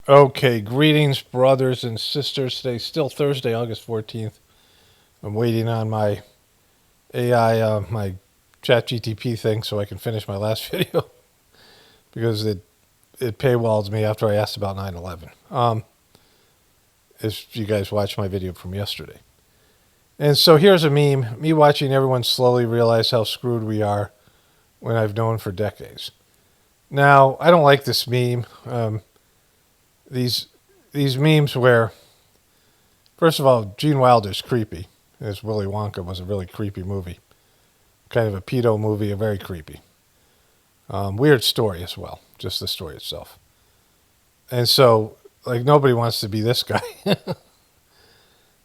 Okay, greetings, brothers and sisters. Today's still Thursday, August 14th. I'm waiting on my AI, my ChatGTP thing, so I can finish my last video because it paywalled me after I asked about 9/11. If you guys watched my video from yesterday. And so here's a meme, me watching everyone slowly realize how screwed we are when I've known for decades. Now, I don't like this meme. These memes where, first of all, Gene Wilder's creepy. As Willy Wonka was a really creepy movie. Kind of a pedo movie, a very creepy. Weird story as well, just the story itself. And so, like, nobody wants to be this guy.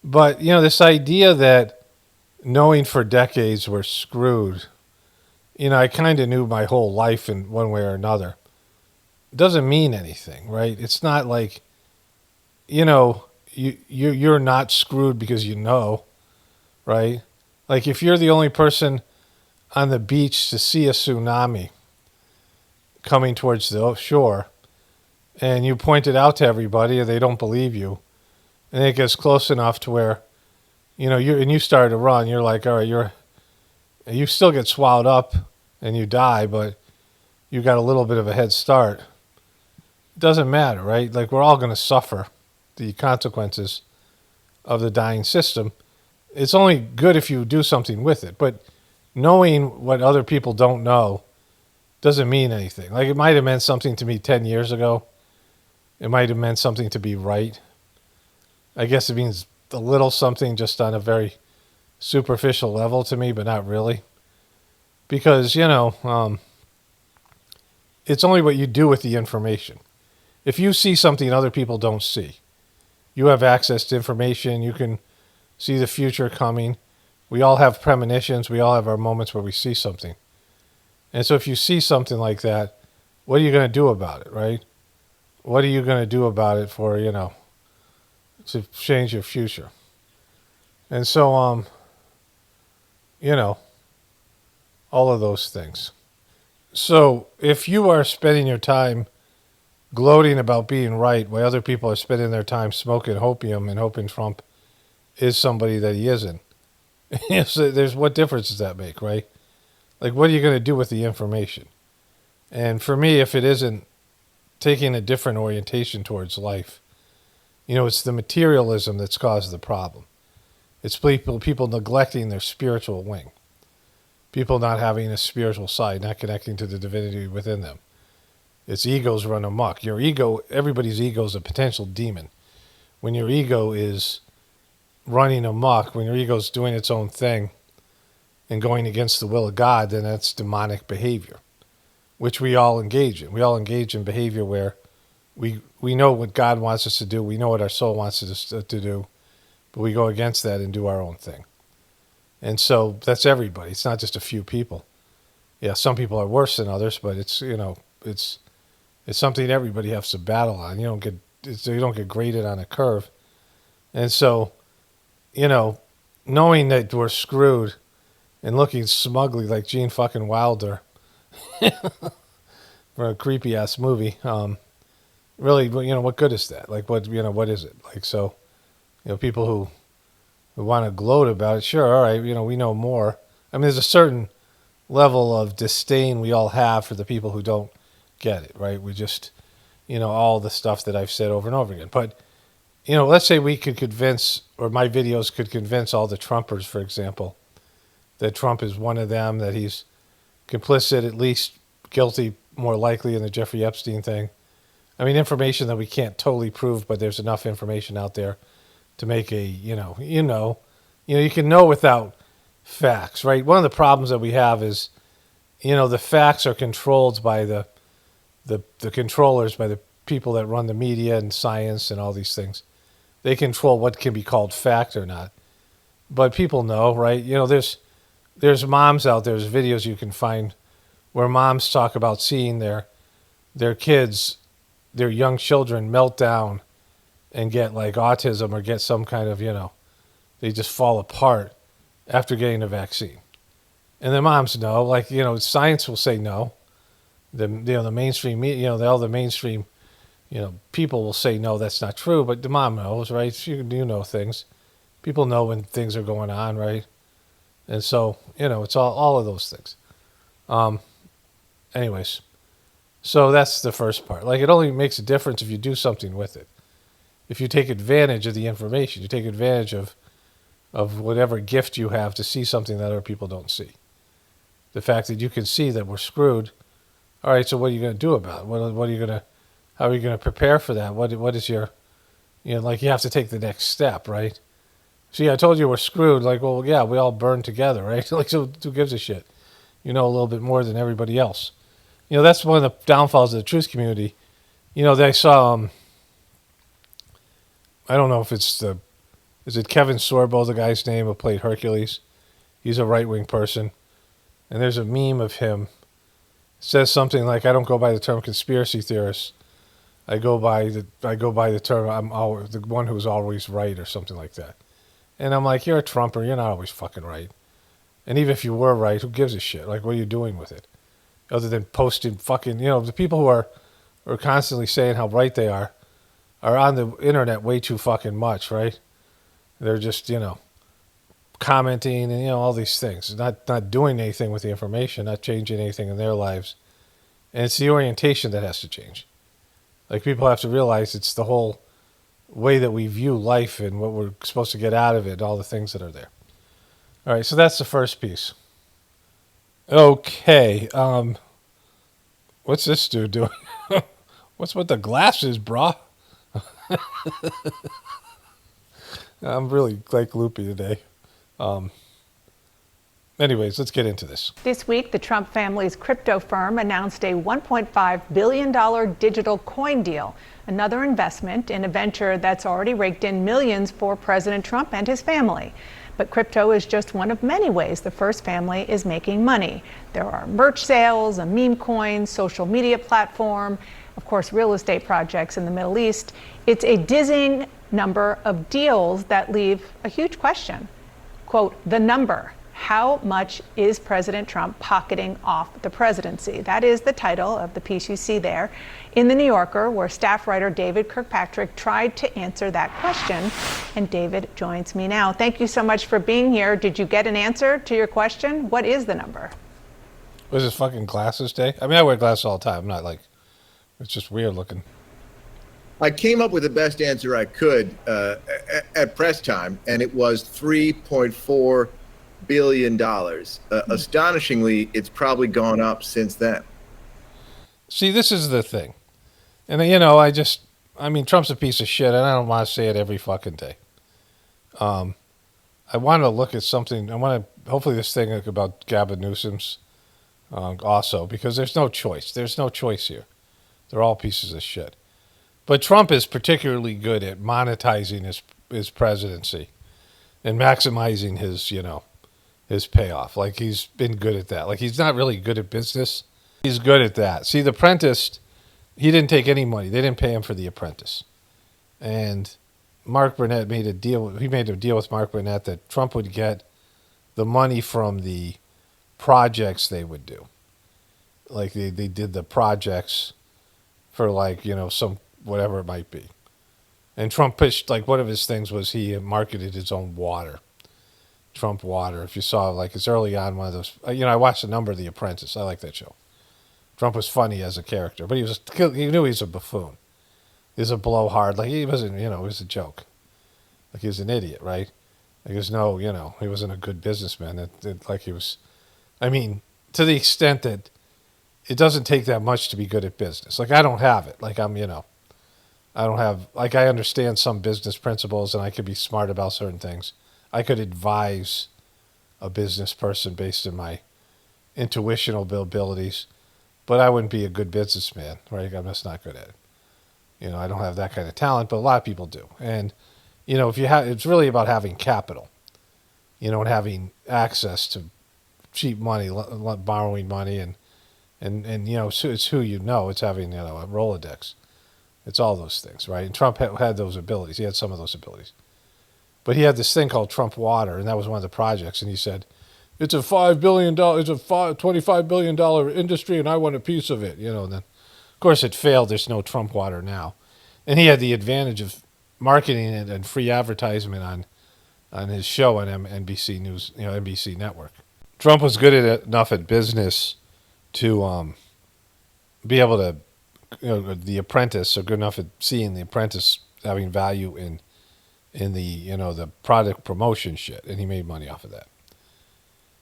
But, this idea that knowing for decades we're screwed, I kind of knew my whole life in one way or another. It doesn't mean anything, right? It's not like, you're not screwed because you know, right? Like if you're the only person on the beach to see a tsunami coming towards the shore and you point it out to everybody and they don't believe you and it gets close enough to where, you start to run, you're like, all right, you still get swallowed up and you die, but you got a little bit of a head start. It doesn't matter, right? Like we're all going to suffer the consequences of the dying system. It's only good if you do something with it. But knowing what other people don't know doesn't mean anything. Like it might have meant something to me 10 years ago. It might have meant something to be right. I guess it means a little something just on a very superficial level to me, but not really. Because, it's only what you do with the information. If you see something other people don't see, you have access to information, you can see the future coming. We all have premonitions. We all have our moments where we see something. And so if you see something like that, what are you going to do about it, right? What are you going to do about it for, to change your future? And so, all of those things. So if you are spending your time gloating about being right while other people are spending their time smoking opium and hoping Trump is somebody that he isn't, so there's what difference does that make, right? Like, what are you going to do with the information? And for me, if it isn't taking a different orientation towards life, it's the materialism that's caused the problem. It's people neglecting their spiritual wing. People not having a spiritual side, not connecting to the divinity within them. It's egos run amok. Your ego, everybody's ego is a potential demon. When your ego is running amok, when your ego is doing its own thing and going against the will of God, then that's demonic behavior, which we all engage in. We all engage in behavior where we know what God wants us to do. We know what our soul wants us to do, but we go against that and do our own thing. And so that's everybody. It's not just a few people. Yeah, some people are worse than others, but it's something everybody has to battle on. You don't get graded on a curve. And so, knowing that we're screwed and looking smugly like Gene fucking Wilder for a creepy ass movie, really, what good is that? Like, what is it? Like, so, people who want to gloat about it, sure, all right, we know more. I mean, there's a certain level of disdain we all have for the people who don't get it, right? We just, all the stuff that I've said over and over again. But, let's say we could convince, or my videos could convince all the Trumpers, for example, that Trump is one of them, that he's complicit, at least guilty, more likely in the Jeffrey Epstein thing. I mean, information that we can't totally prove, but there's enough information out there to make a, you can know without facts, right? One of the problems that we have is, the facts are controlled by the controllers, by the people that run the media and science and all these things. They control what can be called fact or not. But people know, right? There's moms out there, there's videos you can find where moms talk about seeing their kids, their young children melt down and get like autism or get some kind of, they just fall apart after getting a vaccine. And the moms know, science will say no. The mainstream media, all the mainstream people will say, no, that's not true, but the mom knows, right? You know things. People know when things are going on, right? And so, it's all of those things. Um, anyways, so that's the first part. Like, it only makes a difference if you do something with it. If you take advantage of the information, you take advantage of whatever gift you have to see something that other people don't see. The fact that you can see that we're screwed. All right, so what are you going to do about it? What are you going to, how are you going to prepare for that? What is your, like you have to take the next step, right? See, I told you we're screwed. Like, well, yeah, we all burn together, right? Like, so who gives a shit? You know a little bit more than everybody else. That's one of the downfalls of the truth community. They saw, I don't know if is it Kevin Sorbo, the guy's name who played Hercules? He's a right-wing person. And there's a meme of him. It says something like, I don't go by the term conspiracy theorist. I go by the term I'm always the one who's always right or something like that. And I'm like, you're a Trumper. You're not always fucking right. And even if you were right, who gives a shit? Like, what are you doing with it? Other than posting fucking, the people who are constantly saying how right they are on the internet way too fucking much, right? They're just, commenting and, all these things. Not doing anything with the information, not changing anything in their lives. And it's the orientation that has to change. Like, people have to realize it's the whole way that we view life and what we're supposed to get out of it, all the things that are there. All right, so that's the first piece. Okay, what's this dude doing? What's with the glasses, brah? I'm really like loopy today. Anyways, let's get into this. This week, the Trump family's crypto firm announced a $1.5 billion digital coin deal, another investment in a venture that's already raked in millions for President Trump and his family. But crypto is just one of many ways the First family is making money. There are merch sales, a meme coin, social media platform, of course, real estate projects in the Middle East. It's a dizzying number of deals that leave a huge question. Quote, the number. How much is President Trump pocketing off the presidency? That is the title of the piece you see there in The New Yorker, where staff writer David Kirkpatrick tried to answer that question. And David joins me now. Thank you so much for being here. Did you get an answer to your question? What is the number? Was this fucking glasses day? I mean, I wear glasses all the time. I'm not like, it's just weird looking. I came up with the best answer I could at press time, and it was $3.4 billion. Astonishingly, it's probably gone up since then. See, this is the thing. And, Trump's a piece of shit, and I don't want to say it every fucking day. I want to look at something. Hopefully this thing about Gavin Newsom's also, because there's no choice. There's no choice here. They're all pieces of shit. But Trump is particularly good at monetizing his presidency and maximizing his payoff. Like, he's been good at that. Like, he's not really good at business. He's good at that. See, The Apprentice, he didn't take any money. They didn't pay him for The Apprentice. And Mark Burnett made a deal with Mark Burnett that Trump would get the money from the projects they would do. Like, they did the projects for, some whatever it might be. And Trump pitched, one of his things was he marketed his own water. Trump water. If you saw, it's early on one of those, I watched a number of The Apprentice. I like that show. Trump was funny as a character, but he knew he was a buffoon. He was a blowhard. He wasn't, it was a joke. He was an idiot, right? There's no, he wasn't a good businessman. He was, to the extent that it doesn't take that much to be good at business. I don't have it. I don't have, I understand some business principles and I could be smart about certain things. I could advise a business person based on my intuitional abilities, but I wouldn't be a good businessman, right? I'm just not good at it. I don't have that kind of talent, but a lot of people do. And, if you have, it's really about having capital, and having access to cheap money, borrowing money, and it's who it's having, a Rolodex. It's all those things, right? And Trump had those abilities. He had some of those abilities. But he had this thing called Trump Water, and that was one of the projects. And he said, it's a $25 billion industry, and I want a piece of it. And then, of course, it failed. There's no Trump water now. And he had the advantage of marketing it and free advertisement on his show on NBC News, NBC Network. Trump was good enough at business to be able to, The Apprentice, are good enough at seeing The Apprentice having value in the the product promotion shit, and he made money off of that.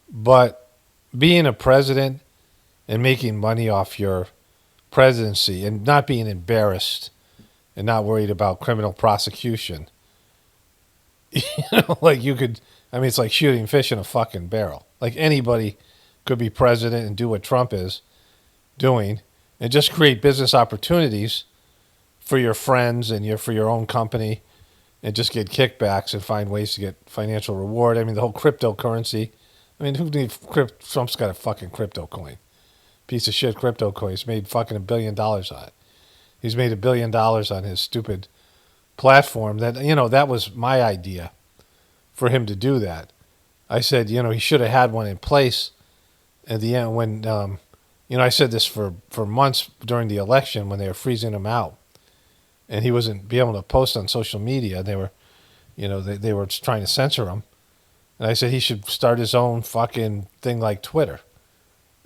But being a president and making money off your presidency and not being embarrassed and not worried about criminal prosecution, like you could, it's like shooting fish in a fucking barrel. Like anybody could be president and do what Trump is doing and just create business opportunities for your friends and for your own company and just get kickbacks and find ways to get financial reward. The whole cryptocurrency. Who needs Trump's got a fucking crypto coin. Piece of shit crypto coin. He's made fucking $1 billion on it. He's made $1 billion on his stupid platform. That was my idea for him to do that. I said, he should have had one in place at the end when, I said this for months during the election when they were freezing him out. And he wasn't be able to post on social media. They were, they were trying to censor him. And I said he should start his own fucking thing like Twitter.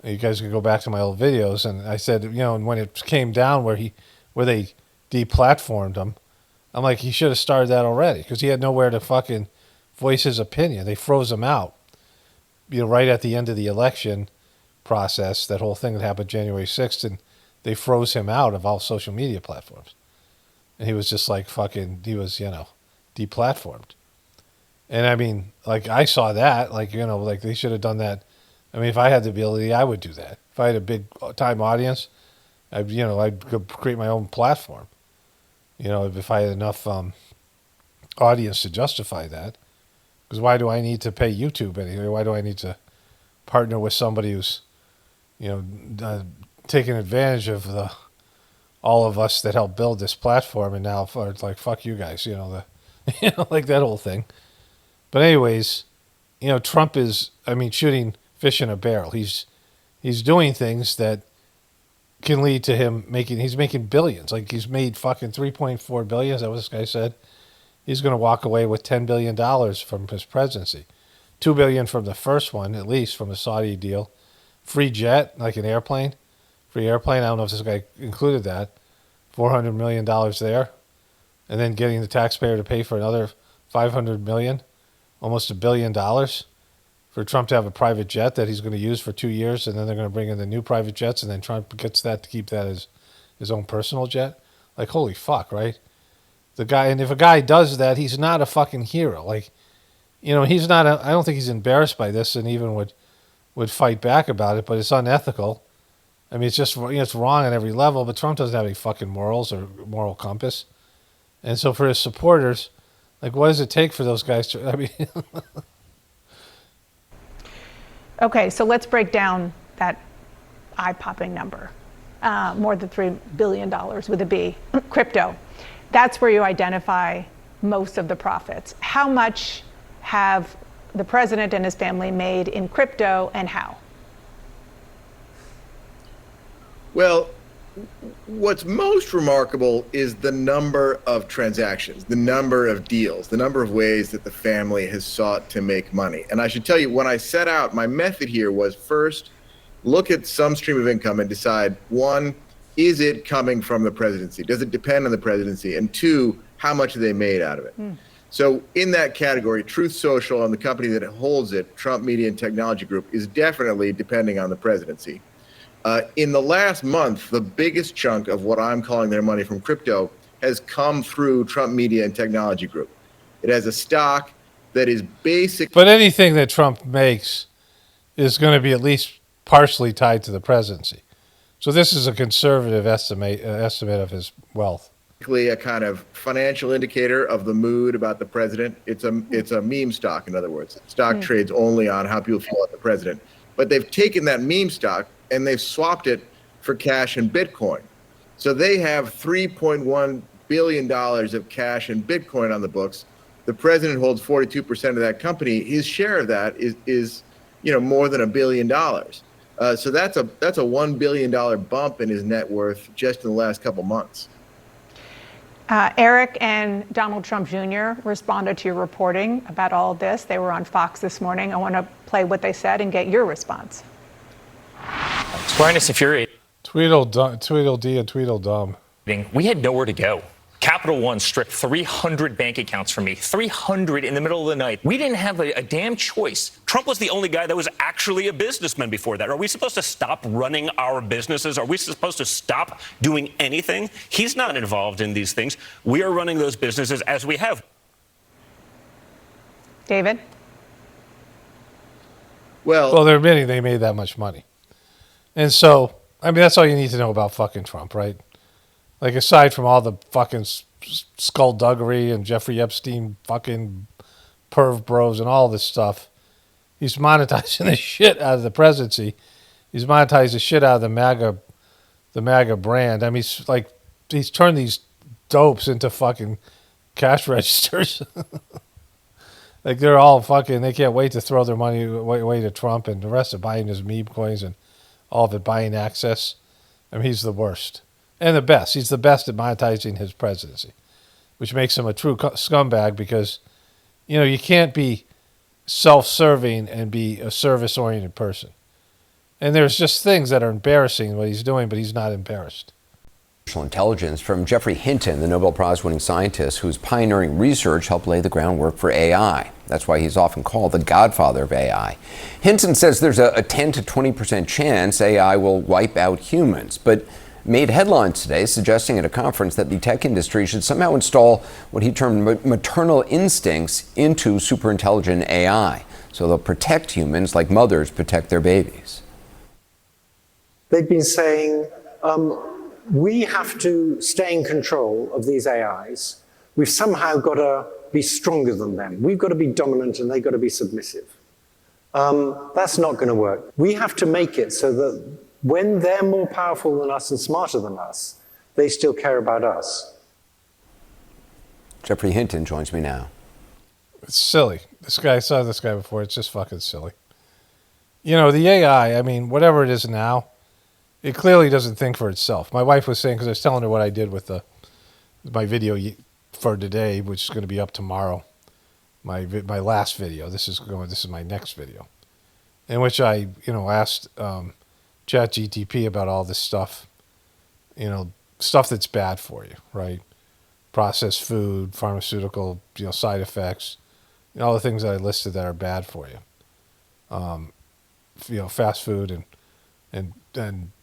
You guys can go back to my old videos. And I said, and when it came down where they deplatformed him, I'm like, he should have started that already because he had nowhere to fucking voice his opinion. They froze him out, right at the end of the election process, that whole thing that happened January 6th, and they froze him out of all social media platforms. And he was just like he was, deplatformed. And I saw that, they should have done that. If I had the ability, I would do that. If I had a big time audience, I'd go create my own platform. If I had enough audience to justify that. Because why do I need to pay YouTube anyway? Why do I need to partner with somebody who's, taking advantage of all of us that helped build this platform, and now it's like, fuck you guys, like that whole thing. But anyways, Trump is, shooting fish in a barrel. He's doing things that can lead to him he's making billions. Like he's made fucking $3.4 billion. Is that what this guy said? He's going to walk away with $10 billion from his presidency. $2 billion from the first one, at least from the Saudi deal. Free jet, like an airplane. Free airplane. I don't know if this guy included that. $400 million there. And then getting the taxpayer to pay for another $500 million. Almost $1 billion for Trump to have a private jet that he's going to use for 2 years, and then they're going to bring in the new private jets, and then Trump gets that to keep that as his own personal jet. Like, holy fuck, right? The guy, and if a guy does that, he's not a fucking hero. Like, he's not. I don't think he's embarrassed by this, and even would fight back about it. But it's unethical. It's just it's wrong on every level. But Trump doesn't have any fucking morals or moral compass, and so for his supporters. Like, what does it take for those guys to, Okay, so let's break down that eye-popping number. More than $3 billion with a B. Crypto. That's where you identify most of the profits. How much have the president and his family made in crypto, and how? Well, what's most remarkable is the number of transactions, the number of deals, the number of ways that the family has sought to make money. And I should tell you, when I set out, my method here was first, look at some stream of income and decide, one, is it coming from the presidency? Does it depend on the presidency? And two, how much have they made out of it? So in that category, Truth Social and the company that holds it, Trump Media and Technology Group, is definitely depending on the presidency. In the last month, the biggest chunk of what I'm calling their money from crypto has come through Trump Media and Technology Group. It has a stock that is basic. But anything that Trump makes is going to be at least partially tied to the presidency. So this is a conservative estimate of his wealth. A kind of financial indicator of the mood about the president. It's a meme stock, in other words. Stock trades only on how people feel about the president. But they've taken that meme stock and they've swapped it for cash and Bitcoin. So they have $3.1 billion of cash and Bitcoin on the books. The president holds 42% of that company. His share of that is more than $1 billion. So that's a $1 billion bump in his net worth just in the last couple months. Eric and Donald Trump Jr. responded to your reporting about all of this. They were on Fox this morning. I want to play what they said and get your response. Squareness infuriating. Tweedledee and Tweedledum. We had nowhere to go. Capital One stripped 300 bank accounts from me, 300 in the middle of the night. We didn't have a damn choice. Trump was the only guy that was actually a businessman before that. Are we supposed to stop running our businesses? Are we supposed to stop doing anything? He's not involved in these things. We are running those businesses as we have. David? Well, they're admitting they made that much money. And so, I mean, that's all you need to know about fucking Trump, right? Like, aside from all the fucking skullduggery and Jeffrey Epstein fucking perv bros and all this stuff, he's monetizing the shit out of the presidency. He's monetized the shit out of the MAGA brand. I mean, he's turned these dopes into fucking cash registers. Like, they're all fucking, they can't wait to throw their money away to Trump, and the rest are buying his meme coins and all of it buying access. I mean, he's the worst. And the best. He's the best at monetizing his presidency, which makes him a true scumbag because, you know, you can't be self-serving and be a service-oriented person. And there's just things that are embarrassing what he's doing, but he's not embarrassed. Intelligence from Jeffrey Hinton, the Nobel Prize-winning scientist whose pioneering research helped lay the groundwork for AI. That's why he's often called the godfather of AI. Hinton says there's a 10 to 20% chance AI will wipe out humans, but made headlines today suggesting at a conference that the tech industry should somehow install what he termed maternal instincts into superintelligent AI, so they'll protect humans like mothers protect their babies. They've been saying, we have to stay in control of these AIs. We've somehow got to be stronger than them. We've got to be dominant and they've got to be submissive. That's not going to work. We have to make it so that when they're more powerful than us and smarter than us, they still care about us. Jeffrey Hinton joins me now. It's silly. I saw this guy before. It's just fucking silly. You know, the AI, I mean, whatever it is now, it clearly doesn't think for itself. My wife was saying, because I was telling her what I did with my video for today, which is going to be up tomorrow. My last video. This is my next video, in which I, asked ChatGTP about all this stuff, stuff that's bad for you, right? Processed food, pharmaceutical, side effects, all the things that I listed that are bad for you. Fast food and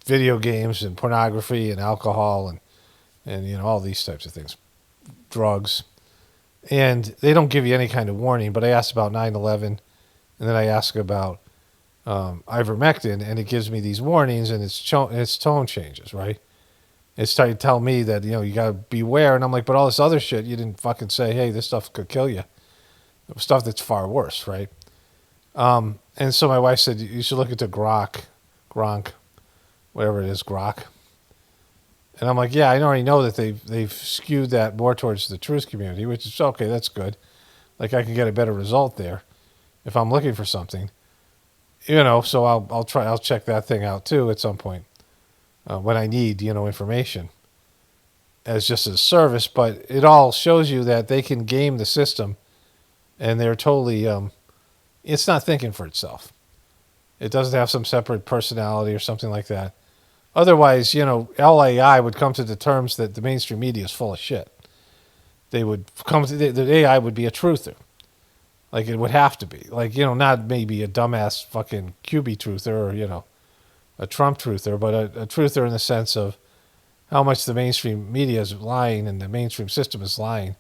video games and pornography and alcohol and all these types of things, drugs. And they don't give you any kind of warning, but I asked about 9/11, and then I asked about ivermectin, and it gives me these warnings, and its tone changes, right? It's starting to tell me that, you got to beware, and I'm like, but all this other shit, you didn't fucking say, hey, this stuff could kill you. Stuff that's far worse, right? And so my wife said, you should look into Gronk, whatever it is, Grok. And I'm like, yeah, I already know that they've skewed that more towards the truth community, which is okay, that's good. Like, I can get a better result there if I'm looking for something. So I'll check that thing out too at some point when I need, information as just a service. But it all shows you that they can game the system, and they're totally, it's not thinking for itself. It doesn't have some separate personality or something like that. Otherwise, LAI would come to the terms that the mainstream media is full of shit. They would come to the AI would be a truther. Like, it would have to be. Like, not maybe a dumbass fucking QB truther or, a Trump truther, but a truther in the sense of how much the mainstream media is lying and the mainstream system is lying,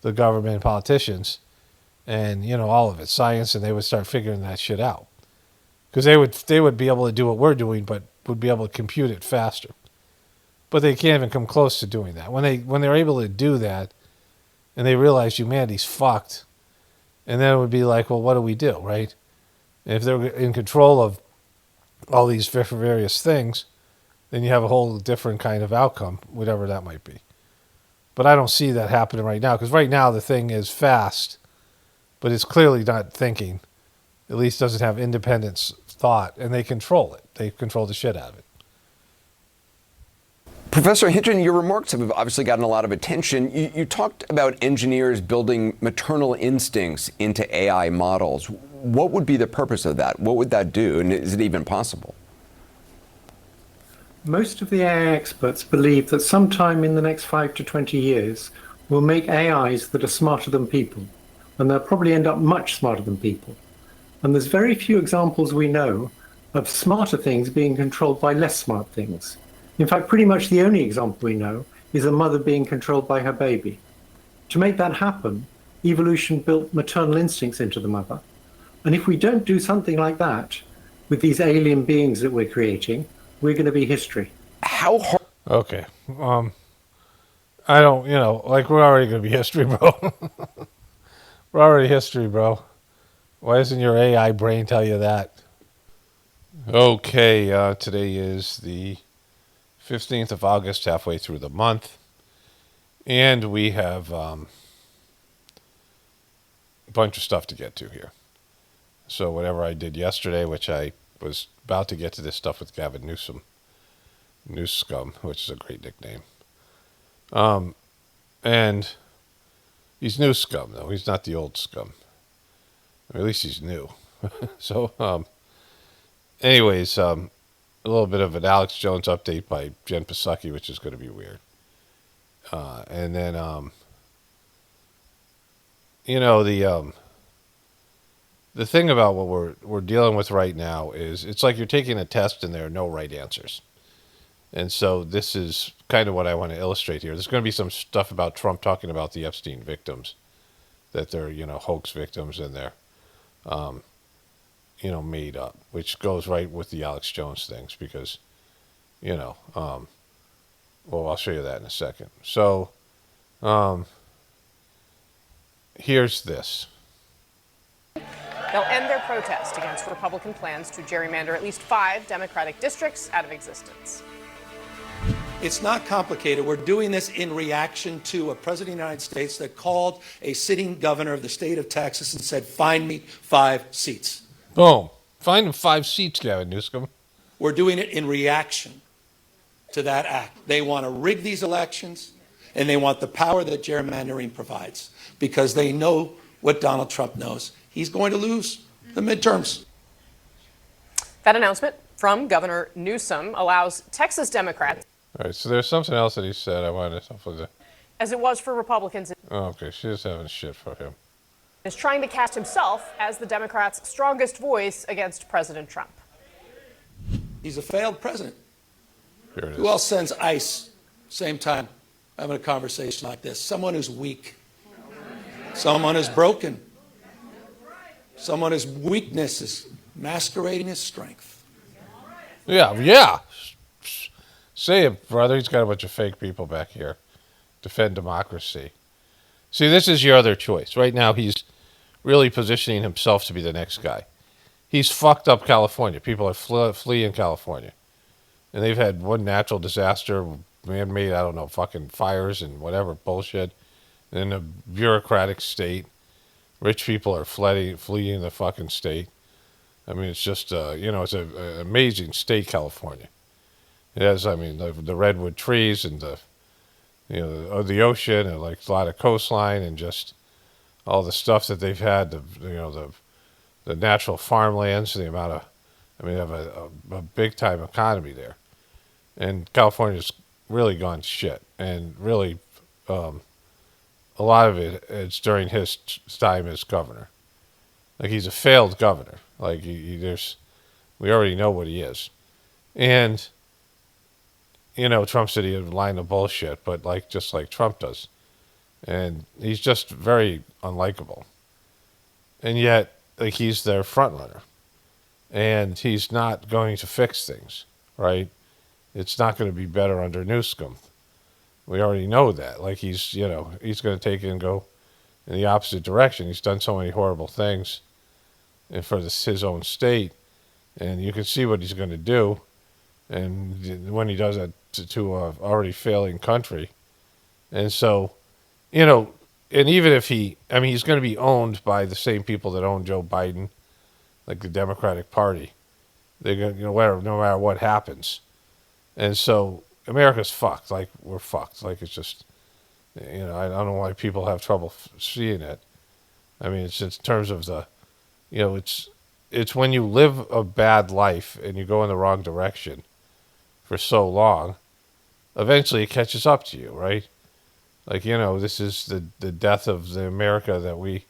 the government and politicians, and, all of it, science, and they would start figuring that shit out. Because they would be able to do what we're doing, but would be able to compute it faster. But they can't even come close to doing that. When they're able to do that, and they realize humanity's fucked, and then it would be like, well, what do we do, right? And if they're in control of all these various things, then you have a whole different kind of outcome, whatever that might be. But I don't see that happening right now, because right now the thing is fast, but it's clearly not thinking. At least doesn't have independent thought, and they control it. They control the shit out of it. Professor Hinton, your remarks have obviously gotten a lot of attention. You talked about engineers building maternal instincts into AI models. What would be the purpose of that? What would that do? And is it even possible? Most of the AI experts believe that sometime in the next 5 to 20 years, we'll make AIs that are smarter than people. And they'll probably end up much smarter than people. And there's very few examples we know of smarter things being controlled by less smart things. In fact, pretty much the only example we know is a mother being controlled by her baby. To make that happen, evolution built maternal instincts into the mother. And if we don't do something like that with these alien beings that we're creating, we're going to be history. How hard? Okay. I don't, like we're already going to be history, bro. We're already history, bro. Why doesn't your AI brain tell you that? Okay, today is the 15th of August, halfway through the month. And we have a bunch of stuff to get to here. So whatever I did yesterday, which I was about to get to this stuff with Gavin Newsom, Newscum, which is a great nickname. And he's new scum, though. He's not the old scum. Or at least he's new. So, anyways, a little bit of an Alex Jones update by Jen Psaki, which is going to be weird. And then, the thing about what we're dealing with right now is it's like you're taking a test and there are no right answers. And so this is kind of what I want to illustrate here. There's going to be some stuff about Trump talking about the Epstein victims, that they're, hoax victims and they're, made up, which goes right with the Alex Jones things because, well, I'll show you that in a second. So, here's this. They'll end their protest against Republican plans to gerrymander at least 5 Democratic districts out of existence. It's not complicated. We're doing this in reaction to a president of the United States that called a sitting governor of the state of Texas and said, find me 5 seats. Boom. Find him 5 seats, Gavin Newsom. We're doing it in reaction to that act. They want to rig these elections, and they want the power that gerrymandering provides because they know what Donald Trump knows. He's going to lose the midterms. That announcement from Governor Newsom allows Texas Democrats. All right, so there's something else that he said I wanted to hopefully. As it was for Republicans. Oh, okay, she's having shit for him. Is trying to cast himself as the Democrats' strongest voice against President Trump. He's a failed president. Here it is. Who else sends ICE same time having a conversation like this? Someone who's weak. Someone who's broken. Someone whose weakness is masquerading as strength. Yeah. Say it, brother. He's got a bunch of fake people back here. Defend democracy. See, this is your other choice. Right now, he's really positioning himself to be the next guy. He's fucked up California. People are fleeing California. And they've had one natural disaster, man-made, I don't know, fucking fires and whatever bullshit. In a bureaucratic state. Rich people are fleeing the fucking state. I mean, it's just, it's an amazing state, California. It has, the redwood trees and the ocean and like a lot of coastline and just all the stuff that they've had, the natural farmlands, the amount of, they have a big time economy there. And California's really gone to shit. And really, a lot of it's during his time as governor. Like he's a failed governor. Like we already know what he is. And, Trump said he had a line of bullshit, but just like Trump does. And he's just very unlikable. And yet, he's their front runner. And he's not going to fix things, right? It's not going to be better under Newsom. We already know that. He's going to take it and go in the opposite direction. He's done so many horrible things for his own state. And you can see what he's going to do. And when he does that to a already failing country. And so, and even if he's going to be owned by the same people that own Joe Biden, like the Democratic Party. They're gonna, whatever, no matter what happens. And so America's fucked. Like, we're fucked. Like, it's just, I don't know why people have trouble seeing it. I mean, it's in terms of the, it's when you live a bad life and you go in the wrong direction for so long, eventually it catches up to you, right? Like, this is the death of the America that we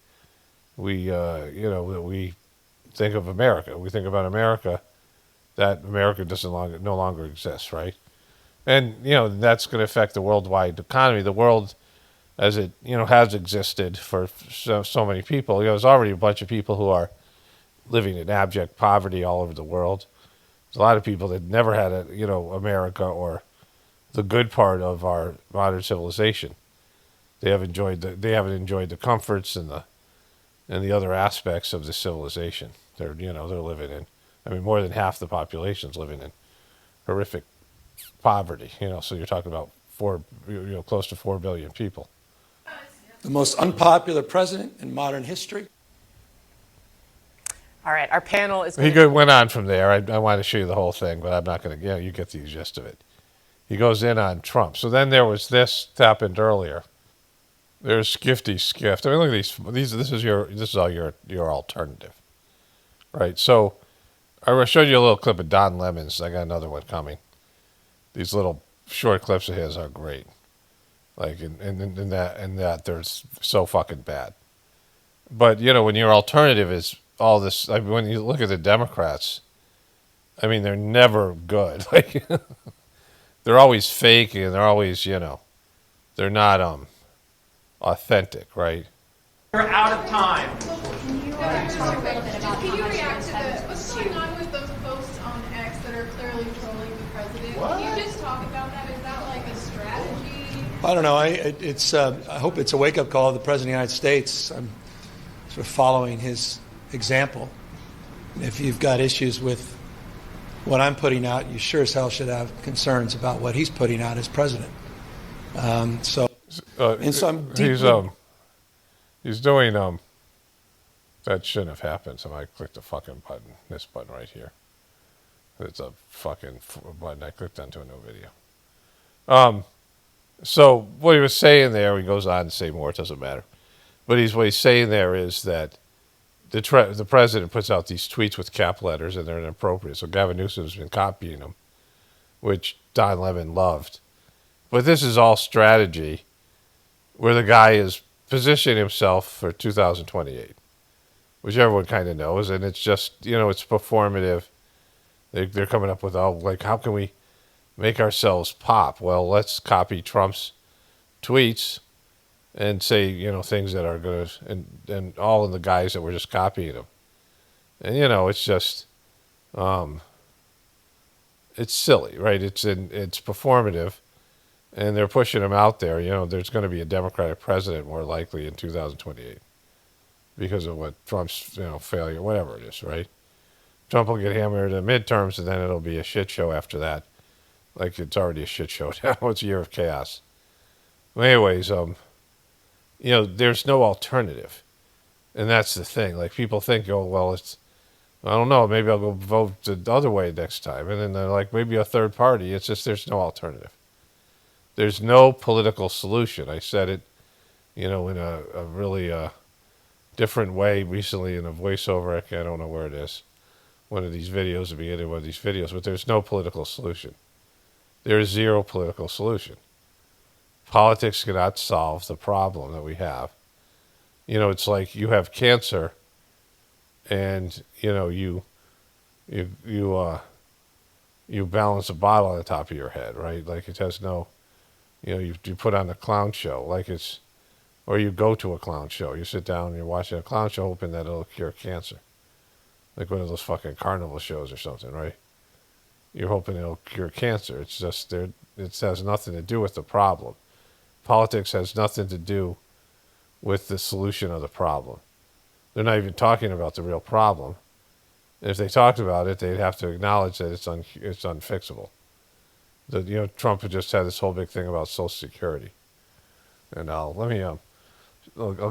that we think of America. We think about America, that America no longer exists, right? And, that's going to affect the worldwide economy. The world, as it, has existed for so many people. There's already a bunch of people who are living in abject poverty all over the world. There's a lot of people that never had America or the good part of our modern civilization. They haven't enjoyed the comforts and the other aspects of the civilization. They're living in. I mean, more than half the population's living in horrific poverty. So you're talking about close to 4 billion people. The most unpopular president in modern history. All right, our panel is. He went on from there. I wanted to show you the whole thing, but I'm not going to. You get the gist of it. He goes in on Trump. So then there was this happened earlier. There's Skifty Skift. I mean, look at these. This is all your alternative, right? So I showed you a little clip of Don Lemon's. I got another one coming. These little short clips of his are great. Like in that they're so fucking bad. But when your alternative is all this, I mean, when you look at the Democrats, I mean, they're never good. Like, they're always fake, and they're always, they're not authentic, right? We're out of time. Can you react to what's going on with those posts on X that are clearly trolling the president? What? Can you just talk about that? Is that like a strategy? I don't know. I hope it's a wake-up call to the President of the United States. I'm sort of following his example. If you've got issues with what I'm putting out, you sure as hell should have concerns about what he's putting out as president. So I'm deeply... He's doing that shouldn't have happened. So I clicked the fucking button. This button right here. It's a fucking button. I clicked onto a new video. So what he was saying there, he goes on to say more. It doesn't matter. But what he's saying there is that the president puts out these tweets with cap letters, and they're inappropriate. So Gavin Newsom's been copying them, which Don Lemon loved. But this is all strategy, where the guy is positioning himself for 2028, which everyone kind of knows, and it's just it's performative. They're coming up with how can we make ourselves pop? Well, let's copy Trump's tweets and say, things that are going to, and all in the guise that we're just copying them. And, it's just, it's silly, right? It's performative, and they're pushing him out there. There's going to be a Democratic president more likely in 2028 because of what Trump's, failure, whatever it is, right? Trump will get hammered in the midterms, and then it'll be a shit show after that. Like, it's already a shit show now. It's a year of chaos. Well, anyways, there's no alternative. And that's the thing. Like, people think, I don't know, maybe I'll go vote the other way next time. And then they're like, maybe a third party. It's just there's no alternative. There's no political solution. I said it, in a really different way recently in a voiceover. I don't know where it is. One of these videos, the beginning of one of these videos. But there's no political solution. There is zero political solution. Politics cannot solve the problem that we have. It's like you have cancer, and you balance a bottle on the top of your head, right? Like, it has no, you put on a clown show, or you go to a clown show. You sit down and you're watching a clown show, hoping that it'll cure cancer, like one of those fucking carnival shows or something, right? You're hoping it'll cure cancer. It's just it has nothing to do with the problem. Politics has nothing to do with the solution of the problem. They're not even talking about the real problem. And if they talked about it, they'd have to acknowledge that it's unfixable. Trump had just had this whole big thing about Social Security. And I'll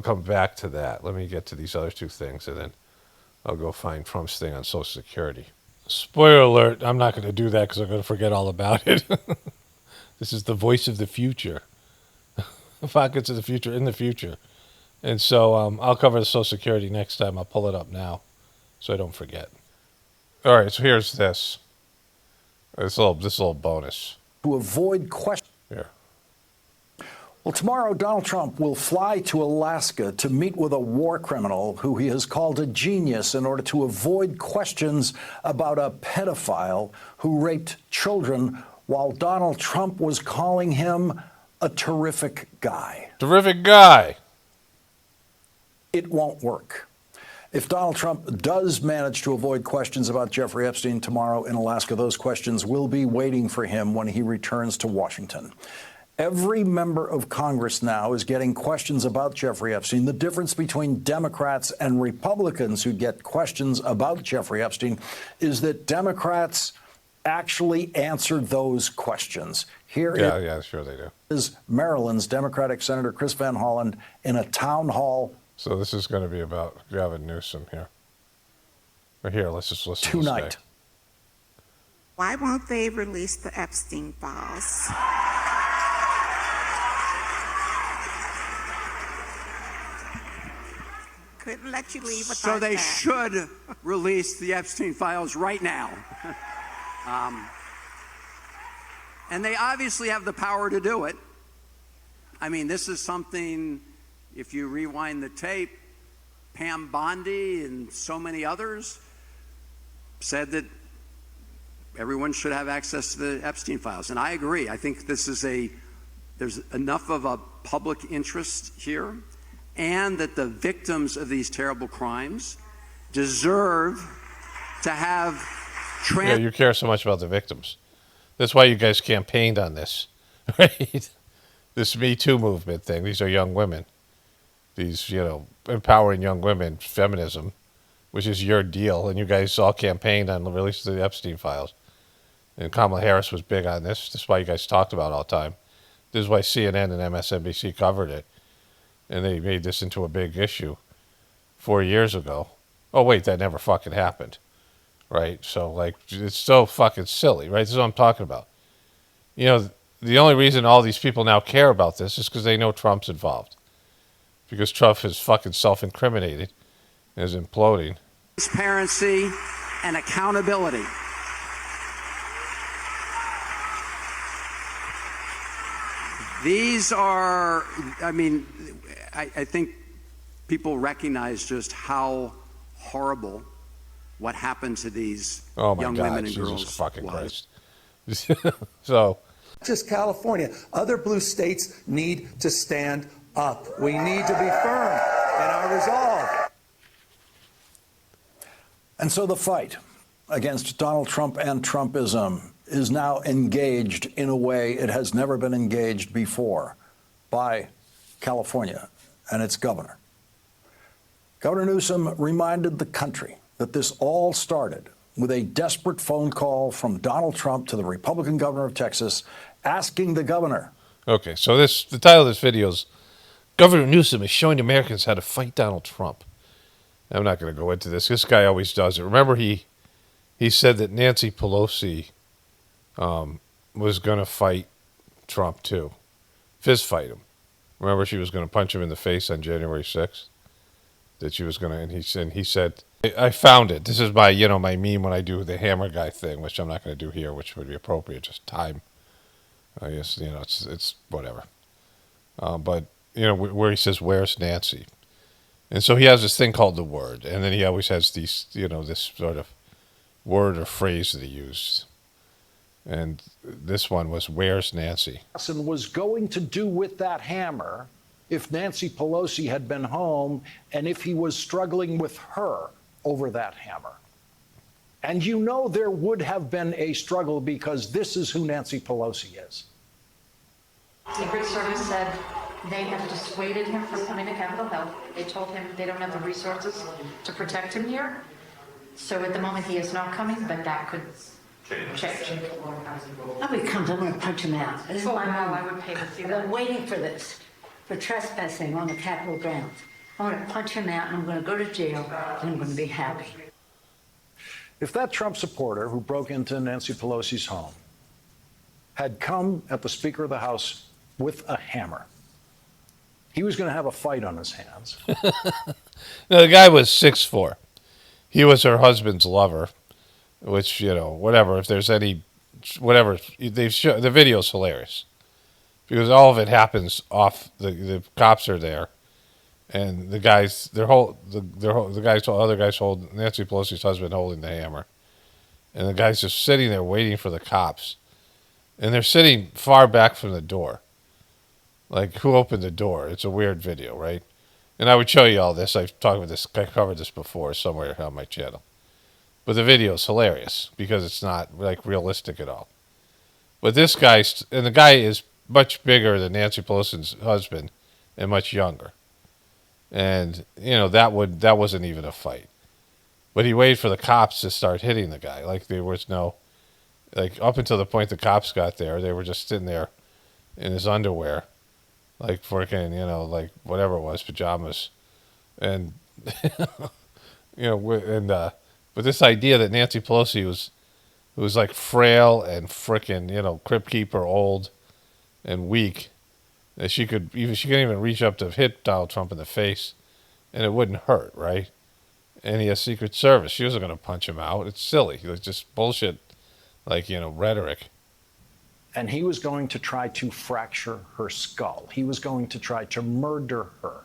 come back to that. Let me get to these other two things, and then I'll go find Trump's thing on Social Security. Spoiler alert, I'm not going to do that because I'm going to forget all about it. This is the voice of the future. Pockets of the future in the future. And so I'll cover the Social Security next time. I'll pull it up now so I don't forget. All right, so here's this. This little bonus. To avoid questions. Here. Well, tomorrow, Donald Trump will fly to Alaska to meet with a war criminal who he has called a genius in order to avoid questions about a pedophile who raped children while Donald Trump was calling him a terrific guy. Terrific guy. It won't work. If Donald Trump does manage to avoid questions about Jeffrey Epstein tomorrow in Alaska, those questions will be waiting for him when he returns to Washington. Every member of Congress now is getting questions about Jeffrey Epstein. The difference between Democrats and Republicans who get questions about Jeffrey Epstein is that Democrats actually answered those questions. Here yeah, sure they do. Is Maryland's Democratic Senator Chris Van Hollen in a town hall. So this is going to be about Gavin Newsom here. But here, let's just listen tonight. To this guy. Why won't they release the Epstein files? Couldn't let you leave without So they that. should release the Epstein files right now. And they obviously have the power to do it. I mean, this is something, if you rewind the tape, Pam Bondi and so many others said that everyone should have access to the Epstein files. And I agree. I think this is there's enough of a public interest here, and that the victims of these terrible crimes deserve to have Yeah, you care so much about the victims. That's why you guys campaigned on this, right? This Me Too movement thing. These are young women. These, empowering young women, feminism, which is your deal. And you guys all campaigned on the release of the Epstein files. And Kamala Harris was big on this. This is why you guys talked about it all the time. This is why CNN and MSNBC covered it. And they made this into a big issue 4 years ago. Oh, wait, that never fucking happened. Right? So, it's so fucking silly, right? This is what I'm talking about. The only reason all these people now care about this is because they know Trump's involved. Because Trump is fucking self-incriminated and is imploding. transparency and accountability. These are, I think people recognize just how horrible what happened to these young women and girls Jesus fucking Christ. So, Just California. Other blue states need to stand up. We need to be firm in our resolve. And so the fight against Donald Trump and Trumpism is now engaged in a way it has never been engaged before by California and its governor. Governor Newsom reminded the country that this all started with a desperate phone call from Donald Trump to the Republican governor of Texas asking the governor. Okay, so the title of this video is Governor Newsom is showing Americans how to fight Donald Trump. I'm not going to go into this. This guy always does it. Remember, he said that Nancy Pelosi was going to fight Trump too, fist fight him. Remember, she was going to punch him in the face on January 6th. That she was going to, and he said, I found it. This is my my meme when I do the hammer guy thing, which I'm not going to do here, which would be appropriate, just time. I guess it's whatever. But where he says, "Where's Nancy?" And so he has this thing called the word, and then he always has these, this sort of word or phrase that he used. And this one was, "Where's Nancy?" Was going to do with that hammer if Nancy Pelosi had been home and if he was struggling with her over that hammer. And there would have been a struggle because this is who Nancy Pelosi is. Secret Service said they have dissuaded him from coming to Capitol Hill. They told him they don't have the resources to protect him here. So at the moment he is not coming, but that could change. I would come down and punch him out. This is my mom. I would pay to see I've that. been waiting for this, for trespassing on the Capitol grounds. I'm going to punch him out and I'm going to go to jail and I'm going to be happy. If that Trump supporter who broke into Nancy Pelosi's home had come at the Speaker of the House with a hammer, he was going to have a fight on his hands. No, the guy was 6'4". He was her husband's lover, which, whatever. If there's any, whatever, the video's hilarious because all of it happens off. The cops are there, and the guys, other guys hold Nancy Pelosi's husband holding the hammer, and the guy's just sitting there waiting for the cops, and they're sitting far back from the door. Like, who opened the door? It's a weird video, right? And I would show you all this. I covered this before somewhere on my channel. But the video is hilarious because it's not like realistic at all. But this guy, and the guy is much bigger than Nancy Pelosi's husband and much younger. And, that wasn't even a fight. But he waited for the cops to start hitting the guy. Like, there was no, like, up until the point the cops got there, they were just sitting there in his underwear. Like freaking, like whatever it was, pajamas, and but this idea that Nancy Pelosi was like frail and freaking, crypt keeper, old, and weak, that she couldn't even reach up to hit Donald Trump in the face, and it wouldn't hurt, right? And he has Secret Service. She wasn't going to punch him out. It's silly. It's just bullshit, like rhetoric. And he was going to try to fracture her skull. He was going to try to murder her,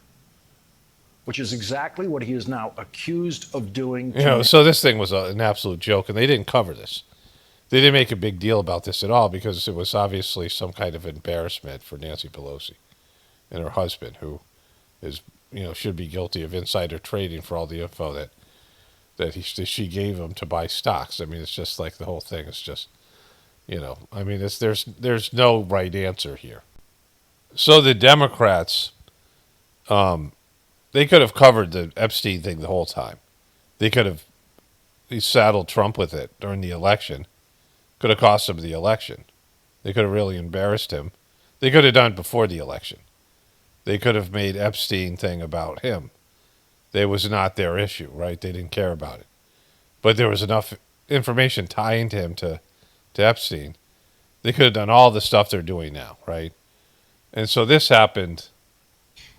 which is exactly what he is now accused of doing. So this thing was an absolute joke, and they didn't cover this. They didn't make a big deal about this at all because it was obviously some kind of embarrassment for Nancy Pelosi and her husband, who is, should be guilty of insider trading for all the info that she gave him to buy stocks. I mean, it's just like the whole thing is just. There's no right answer here. So the Democrats, they could have covered the Epstein thing the whole time. They could have saddled Trump with it during the election. Could have cost him the election. They could have really embarrassed him. They could have done it before the election. They could have made Epstein thing about him. It was not their issue, right? They didn't care about it. But there was enough information tying him to Epstein. They could have done all the stuff they're doing now, right? And so this happened.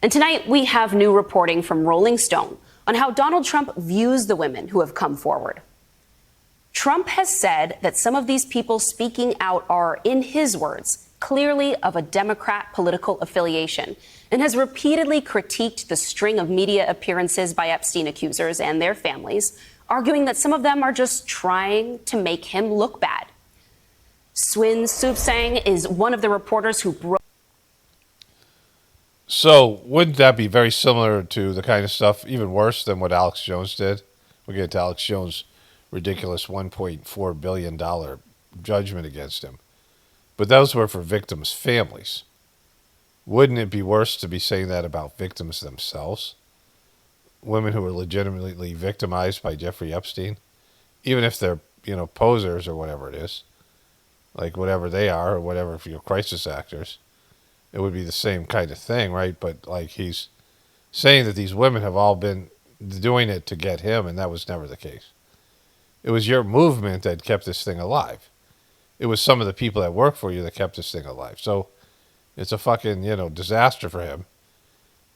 And tonight we have new reporting from Rolling Stone on how Donald Trump views the women who have come forward. Trump has said that some of these people speaking out are, in his words, clearly of a Democrat political affiliation, and has repeatedly critiqued the string of media appearances by Epstein accusers and their families, arguing that some of them are just trying to make him look bad. Swin Soupsang is one of the reporters who broke. So wouldn't that be very similar to the kind of stuff, even worse than what Alex Jones did? We'll get to Alex Jones' ridiculous $1.4 billion judgment against him. But those were for victims' families. Wouldn't it be worse to be saying that about victims themselves? Women who were legitimately victimized by Jeffrey Epstein? Even if they're, posers or whatever it is. Like whatever they are, or whatever, if you're crisis actors, it would be the same kind of thing, right? But like he's saying that these women have all been doing it to get him, and that was never the case. It was your movement that kept this thing alive. It was some of the people that work for you that kept this thing alive. So it's a fucking, disaster for him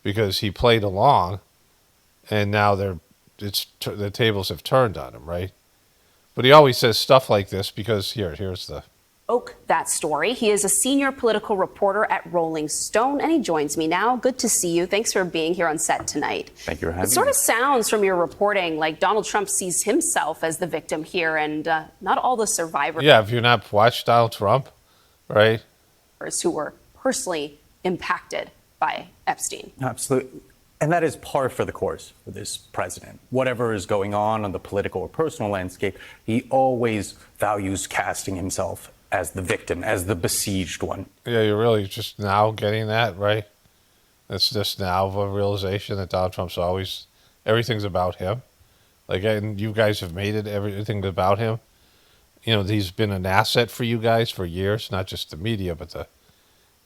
because he played along, and now the tables have turned on him, right? But he always says stuff like this because here's the. That story. He is a senior political reporter at Rolling Stone, and he joins me now. Good to see you. Thanks for being here on set tonight. Thank you for having me. It sort of sounds from your reporting like Donald Trump sees himself as the victim here and not all the survivors. Yeah, if you're not watched Donald Trump, right? Who were personally impacted by Epstein. Absolutely. And that is par for the course for this president. Whatever is going on the political or personal landscape, he always values casting himself as the victim, as the besieged one. Yeah, you're really just now getting that, right? It's just now a realization that Donald Trump's everything's about him. Like, and you guys have made it everything about him. He's been an asset for you guys for years, not just the media, but the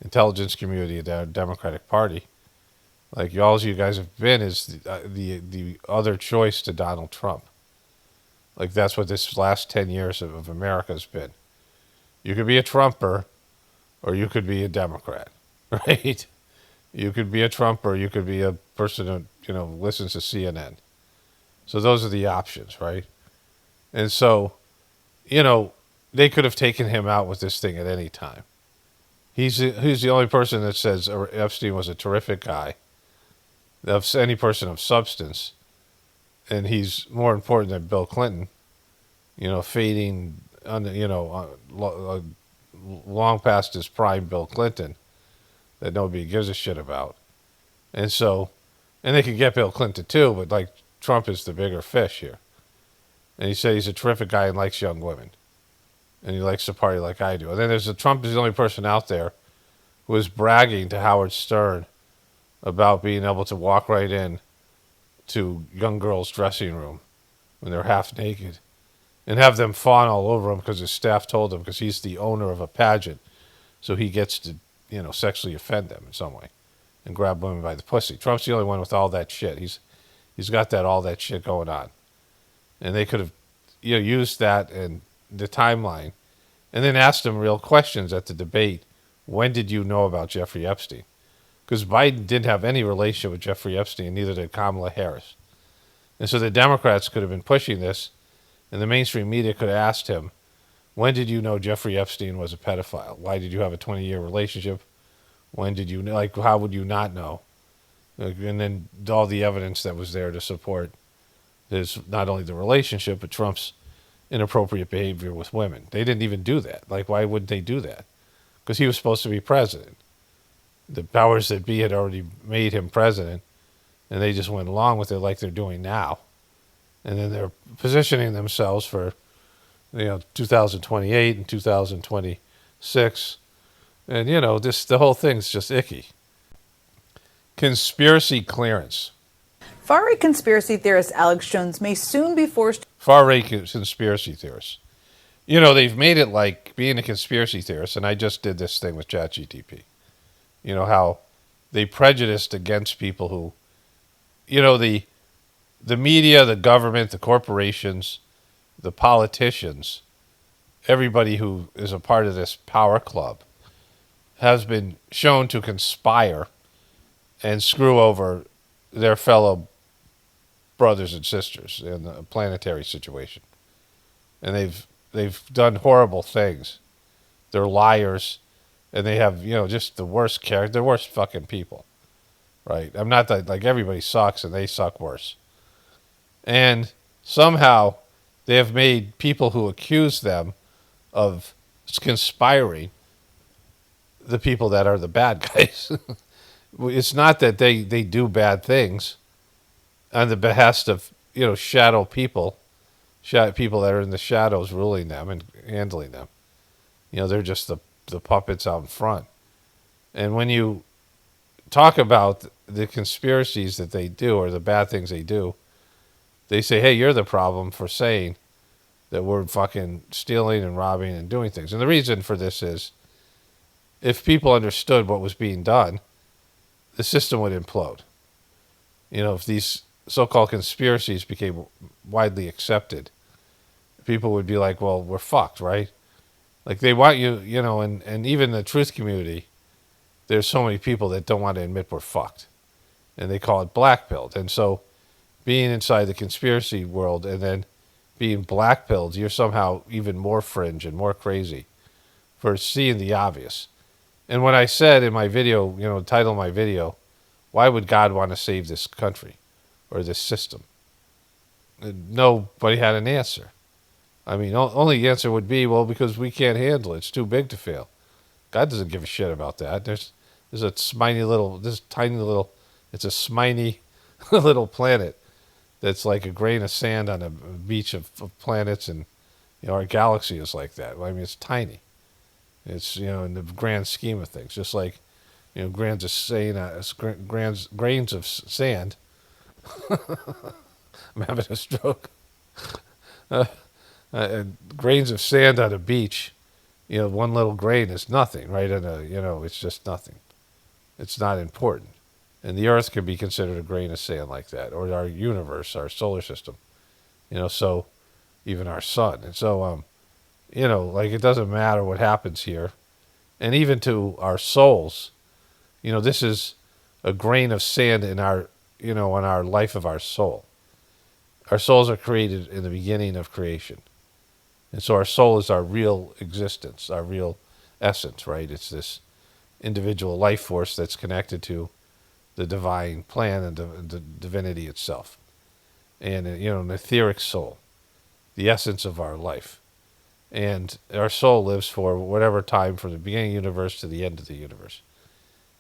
intelligence community, the Democratic Party. Like, all you guys have been is the other choice to Donald Trump. Like that's what this last 10 years of America's been. You could be a Trumper or you could be a Democrat, right? You could be a Trumper, you could be a person who, listens to CNN. So those are the options, right? And so, they could have taken him out with this thing at any time. He's the only person that says Epstein was a terrific guy, of any person of substance, and he's more important than Bill Clinton, fading, long past his prime Bill Clinton, that nobody gives a shit about. And so, and they could get Bill Clinton too, but like Trump is the bigger fish here. And he said he's a terrific guy and likes young women. And he likes to party like I do. And then Trump is the only person out there who is bragging to Howard Stern about being able to walk right in to young girls' dressing room when they're half naked and have them fawn all over him because his staff told him, because he's the owner of a pageant. So he gets to, sexually offend them in some way and grab women by the pussy. Trump's the only one with all that shit. He's got all that shit going on. And they could have, used that and the timeline and then asked him real questions at the debate. When did you know about Jeffrey Epstein? Because Biden didn't have any relationship with Jeffrey Epstein, neither did Kamala Harris. And so the Democrats could have been pushing this, and the mainstream media could have asked him, when did you know Jeffrey Epstein was a pedophile? Why did you have a 20-year relationship? When did you know? How would you not know? And then all the evidence that was there to support his, not only the relationship, but Trump's inappropriate behavior with women. They didn't even do that. Why wouldn't they do that? Because he was supposed to be president. The powers that be had already made him president, and they just went along with it like they're doing now. And then they're positioning themselves for, 2028 and 2026. And, the whole thing's just icky. Conspiracy clearance. Far-right conspiracy theorist Alex Jones may soon be forced. Far-right conspiracy theorists. They've made it like being a conspiracy theorist, and I just did this thing with ChatGTP. How they prejudiced against people who, the media, the government, the corporations, the politicians, everybody who is a part of this power club has been shown to conspire and screw over their fellow brothers and sisters in the planetary situation. And they've done horrible things. They're liars, and they have, just the worst character, the worst fucking people, right? I'm not that, everybody sucks, and they suck worse. And somehow they have made people who accuse them of conspiring the people that are the bad guys. It's not that they do bad things on the behest of, shadow people that are in the shadows ruling them and handling them. They're just the puppets out in front. And when you talk about the conspiracies that they do or the bad things they do, they say, hey, you're the problem for saying that we're fucking stealing and robbing and doing things. And the reason for this is, if people understood what was being done, the system would implode. If these so-called conspiracies became widely accepted, people would be like, well, we're fucked, right? They want you, and even the truth community, there's so many people that don't want to admit we're fucked. And they call it black-pilled. And so being inside the conspiracy world and then being black-pilled, you're somehow even more fringe and more crazy for seeing the obvious. And when I said in my video, the title of my video, why would God want to save this country or this system? Nobody had an answer. Only answer would be, well, because we can't handle it. It's too big to fail. God doesn't give a shit about that. There's a tiny little, it's a sminy little planet that's like a grain of sand on a beach of planets, and our galaxy is like that. It's tiny. It's in the grand scheme of things, just like grains of sand. I'm having a stroke. Grains of sand on a beach, one little grain is nothing, right? And it's just nothing. It's not important. And the Earth could be considered a grain of sand like that, or our universe, our solar system. So even our son. And so, like it doesn't matter what happens here. And even to our souls, this is a grain of sand in our, in our life of our soul. Our souls are created in the beginning of creation. And so our soul is our real existence, our real essence, right? It's this individual life force that's connected to the divine plan and the divinity itself. And, an etheric soul, the essence of our life. And our soul lives for whatever time from the beginning of the universe to the end of the universe.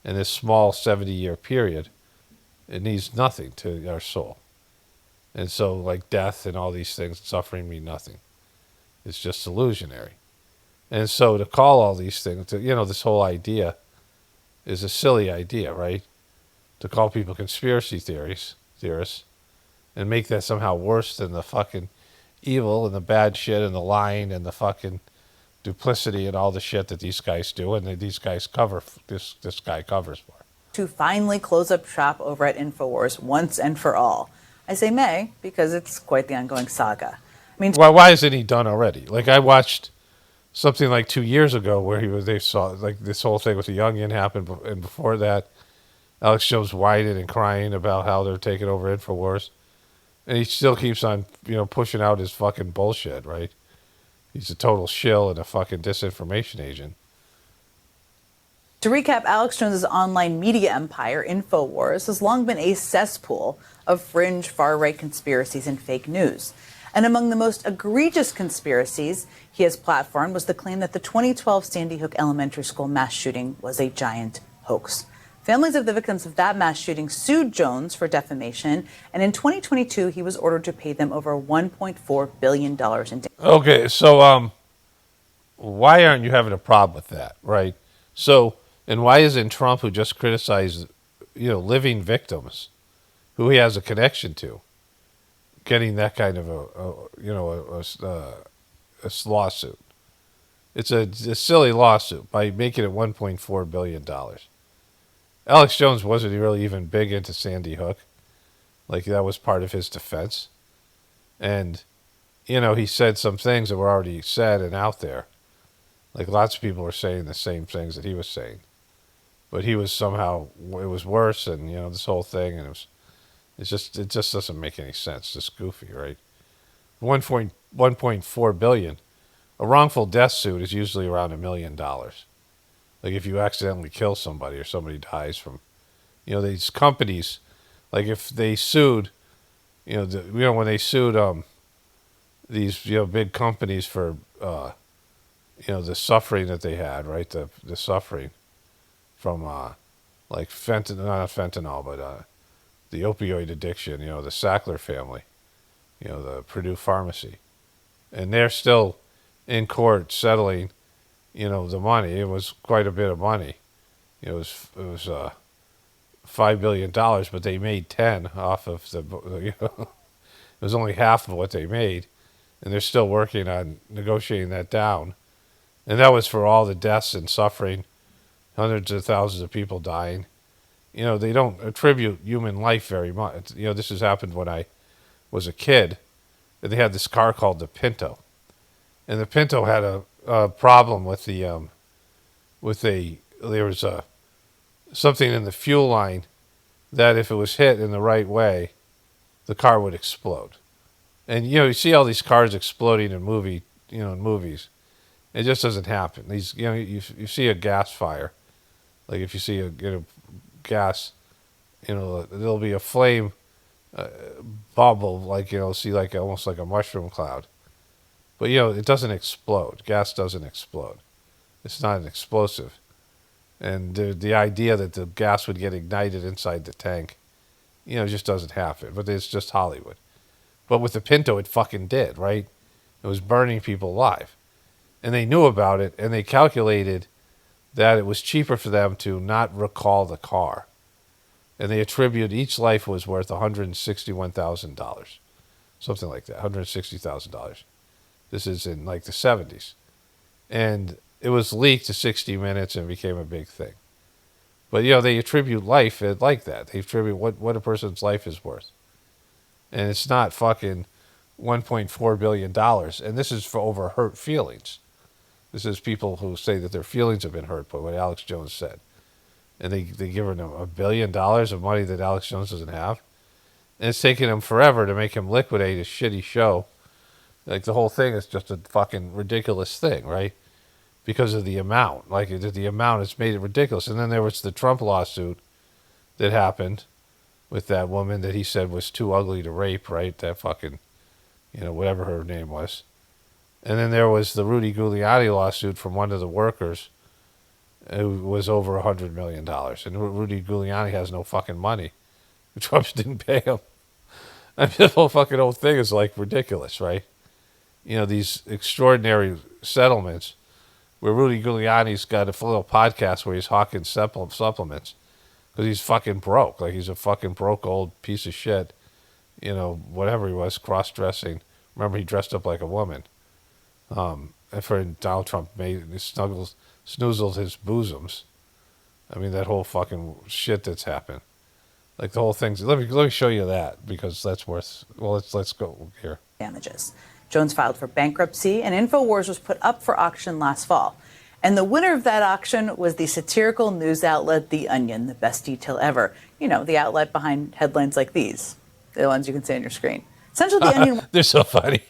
And this small 70-year period, it needs nothing to our soul. And so, like death and all these things, suffering mean nothing. It's just illusionary. And so to call all these things, this whole idea is a silly idea, right? To call people conspiracy theorists, and make that somehow worse than the fucking evil and the bad shit and the lying and the fucking duplicity and all the shit that these guys do and that these guys cover, this guy covers for. To finally close up shop over at InfoWars once and for all. I say may because it's quite the ongoing saga. I mean, why isn't he done already? Like I watched something like 2 years ago where they saw like this whole thing with the Youngin happened, and before that, Alex Jones whining and crying about how they're taking over InfoWars, and he still keeps on pushing out his fucking bullshit. Right? He's a total shill and a fucking disinformation agent. To recap, Alex Jones's online media empire, InfoWars, has long been a cesspool of fringe far-right conspiracies and fake news. And among the most egregious conspiracies he has platformed was the claim that the 2012 Sandy Hook Elementary School mass shooting was a giant hoax. Families of the victims of that mass shooting sued Jones for defamation, and in 2022, he was ordered to pay them over $1.4 billion in damages. Okay, so why aren't you having a problem with that, right? So, and why isn't Trump, who just criticized, living victims, who he has a connection to, getting that kind of a lawsuit? It's a silly lawsuit by making it $1.4 billion. Alex Jones wasn't really even big into Sandy Hook. Like, that was part of his defense. And, he said some things that were already said and out there. Like, lots of people were saying the same things that he was saying. But he was somehow, it was worse, and, this whole thing, and it just doesn't make any sense. It's just goofy, right? 1.4 billion. A wrongful death suit is usually around $1 million. Like if you accidentally kill somebody or somebody dies from, these companies, like if they sued, when they sued these big companies for the suffering that they had, right? The suffering from like fentanyl, not fentanyl, but the opioid addiction, the Sackler family, the Purdue Pharmacy, and they're still in court settling, the money. It was quite a bit of money. It was $5 billion, but they made 10 off of it was only half of what they made, and they're still working on negotiating that down. And that was for all the deaths and suffering, hundreds of thousands of people dying. They don't attribute human life very much. This has happened when I was a kid, and they had this car called the Pinto. And the Pinto had a problem with there was something in the fuel line that if it was hit in the right way, the car would explode. And you see all these cars exploding in movies. It just doesn't happen. These you see a gas fire, like if you see a gas, there'll be a flame bubble, like see like almost like a mushroom cloud. But it doesn't explode. Gas doesn't explode. It's not an explosive. And the idea that the gas would get ignited inside the tank, just doesn't happen. But it's just Hollywood. But with the Pinto, it fucking did, right? It was burning people alive. And they knew about it, and they calculated that it was cheaper for them to not recall the car. And they attribute each life was worth $161,000. Something like that, $160,000. This is in like the 70s. And it was leaked to 60 Minutes and became a big thing. But, they attribute life like that. They attribute what a person's life is worth. And it's not fucking $1.4 billion. And this is for over hurt feelings. This is people who say that their feelings have been hurt by what Alex Jones said. And they give him $1 billion of money that Alex Jones doesn't have. And it's taken him forever to make him liquidate his shitty show. Like, the whole thing is just a fucking ridiculous thing, right? Because of the amount. Like, the amount has made it ridiculous. And then there was the Trump lawsuit that happened with that woman that he said was too ugly to rape, right? That fucking, whatever her name was. And then there was the Rudy Ghoulianii lawsuit from one of the workers who was over $100 million. And Rudy Ghoulianii has no fucking money. Trump didn't pay him. I mean, the whole fucking old thing is, like, ridiculous, right? These extraordinary settlements where Rudy Giuliani's got a little podcast where he's hawking supplements because he's fucking broke. Like, he's a fucking broke old piece of shit. Whatever he was, cross-dressing. Remember, he dressed up like a woman. And for Donald Trump snoozled his bosoms. I mean, that whole fucking shit that's happened. Like, the whole thing's... Let me show you that, because that's worth... Well, let's go here. Damages. Jones filed for bankruptcy, and InfoWars was put up for auction last fall. And the winner of that auction was the satirical news outlet The Onion, the best detail ever. The outlet behind headlines like these, the ones you can see on your screen. Essentially, The Onion... They're so funny.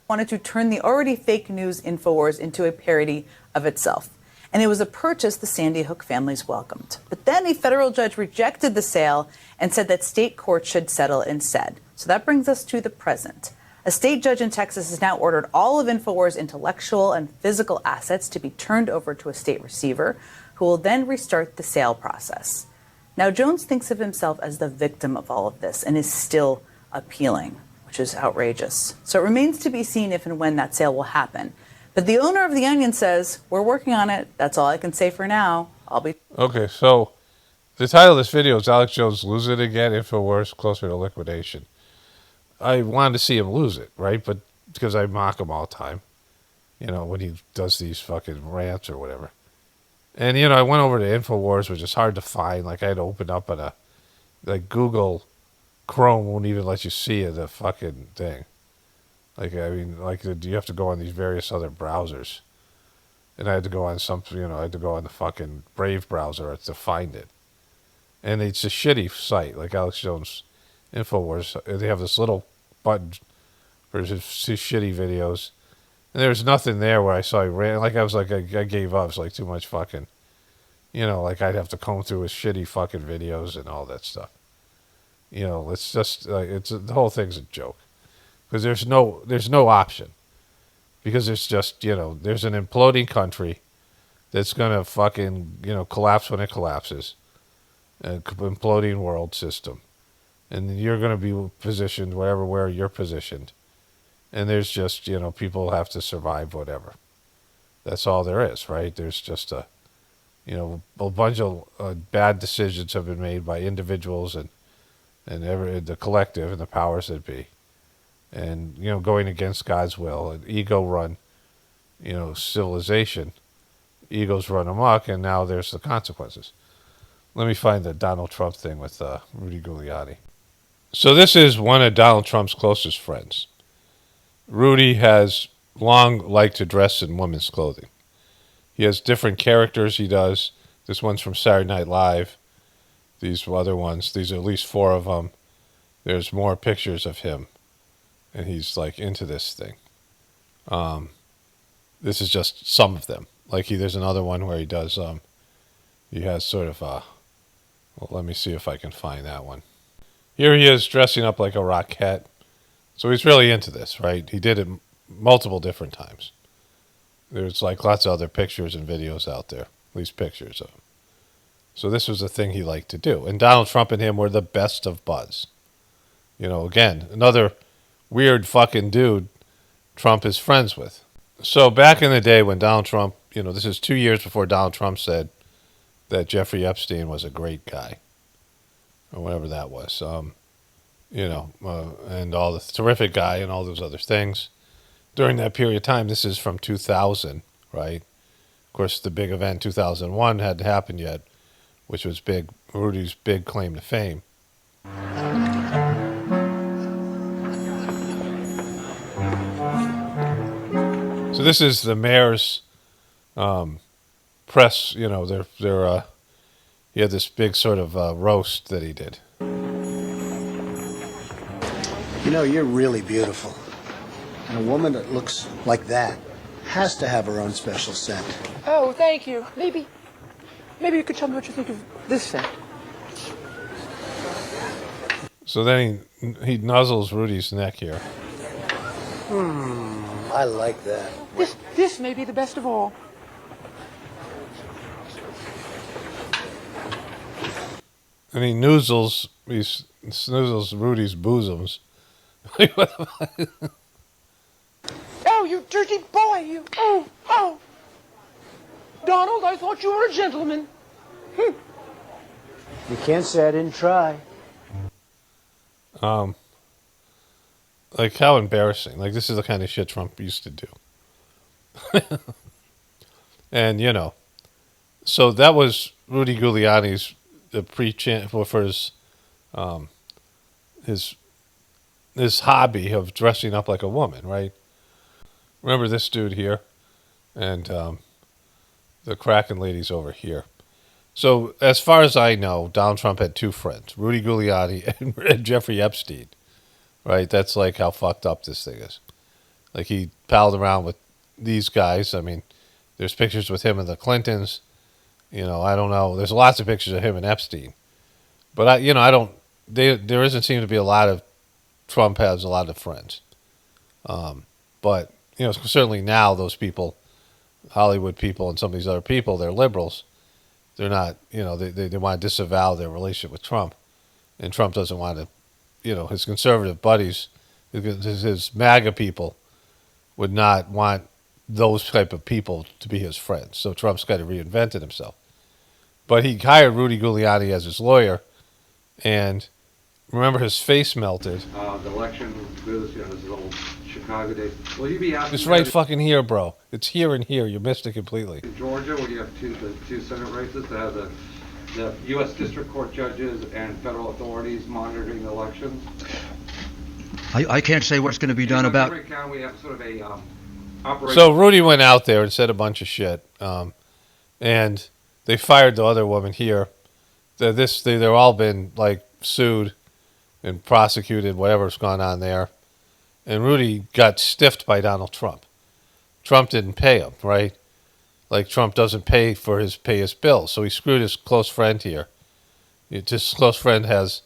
wanted to turn the already fake news InfoWars into a parody of itself. And it was a purchase the Sandy Hook families welcomed. But then a federal judge rejected the sale and said that state courts should settle instead. So that brings us to the present. A state judge in Texas has now ordered all of InfoWars' intellectual and physical assets to be turned over to a state receiver, who will then restart the sale process. Now, Jones thinks of himself as the victim of all of this and is still appealing, which is outrageous. So it remains to be seen if and when that sale will happen. But the owner of The Onion says, we're working on it. That's all I can say for now. Okay, so the title of this video is Alex Jones Lose It Again, InfoWars Closer to Liquidation. I wanted to see him lose it, right? But because I mock him all the time, when he does these fucking rants or whatever. And, I went over to InfoWars, which is hard to find. Like, I had to open up Google Chrome won't even let you see the fucking thing. Like, I mean, you have to go on these various other browsers. And I had to go on I had to go on the fucking Brave browser to find it. And it's a shitty site, like Alex Jones InfoWars. They have this little button for his shitty videos. And there's nothing there where I saw he ran. Like, I was like, I gave up. It's like too much fucking, like I'd have to comb through his shitty fucking videos and all that stuff. It's just, the whole thing's a joke. Because there's no option. Because there's just, there's an imploding country that's going to fucking, collapse when it collapses. An imploding world system. And you're going to be positioned where you're positioned. And there's just, people have to survive whatever. That's all there is, right? There's just a bunch of bad decisions have been made by individuals and the collective and the powers that be. And, going against God's will, an ego-run, civilization. Egos run amok, and now there's the consequences. Let me find the Donald Trump thing with Rudy Ghoulianii. So this is one of Donald Trump's closest friends. Rudy has long liked to dress in women's clothing. He has different characters he does. This one's from Saturday Night Live. These other ones, these are at least 4 of them. There's more pictures of him. And he's like into this thing. This is just some of them. Like there's another one where he does, he has sort of well, let me see if I can find that one. Here he is dressing up like a Rockette. So he's really into this, right? He did it multiple different times. There's like lots of other pictures and videos out there, at least pictures of him. So this was a thing he liked to do. And Donald Trump and him were the best of buds. Again, another weird fucking dude Trump is friends with. So back in the day when Donald Trump, this is 2 years before Donald Trump said that Jeffrey Epstein was a great guy. Or whatever that was. And all the terrific guy and all those other things. During that period of time, this is from 2000, right? Of course, the big event 2001 hadn't happened yet, which was Rudy's big claim to fame. So this is the mayor's press. You know, he had this big sort of roast that he did. You know, you're really beautiful. And a woman that looks like that has to have her own special scent. Oh, thank you. Maybe you could tell me what you think of this scent. So then he nuzzles Rudy's neck here. I like that. This may be the best of all. And he snoozles Rudy's bosoms. Oh, you dirty boy, you. Oh. Donald, I thought you were a gentleman. You can't say I didn't try. Like, how embarrassing. Like, this is the kind of shit Trump used to do. And, you know, so that was Rudy Giuliani's pre-chant for his hobby of dressing up like a woman, right? Remember this dude here? And the Kraken lady's over here. So, as far as I know, Donald Trump had two friends, Rudy Giuliani and Jeffrey Epstein, right? That's like how fucked up this thing is. Like, he palled around with these guys. I mean, there's pictures with him and the Clintons. You know, I don't know. There's lots of pictures of him and Epstein. But, there doesn't seem to be a lot of, Trump has a lot of friends. But, you know, certainly now those people, Hollywood people and some of these other people, they're liberals. They're not, you know, they want to disavow their relationship with Trump. And Trump doesn't want to, you know, his conservative buddies, his MAGA people would not want those type of people to be his friends. So Trump's got to reinvent himself. But he hired Rudy Giuliani as his lawyer. And remember, his face melted. The election, this is old Chicago days. Will you be out? It's right fucking here, bro. It's here and here. You missed it completely. In Georgia, where you have the two Senate races that have the U.S. District Court judges and federal authorities monitoring the elections. I can't say what's going to be done about. Every county we have sort of a operation. So Rudy went out there and said a bunch of shit, and they fired the other woman here. They're all been like sued and prosecuted, whatever's gone on there. And Rudy got stiffed by Donald Trump. Trump didn't pay him, right? Like, Trump doesn't pay his bills, so he screwed his close friend here. His close friend has,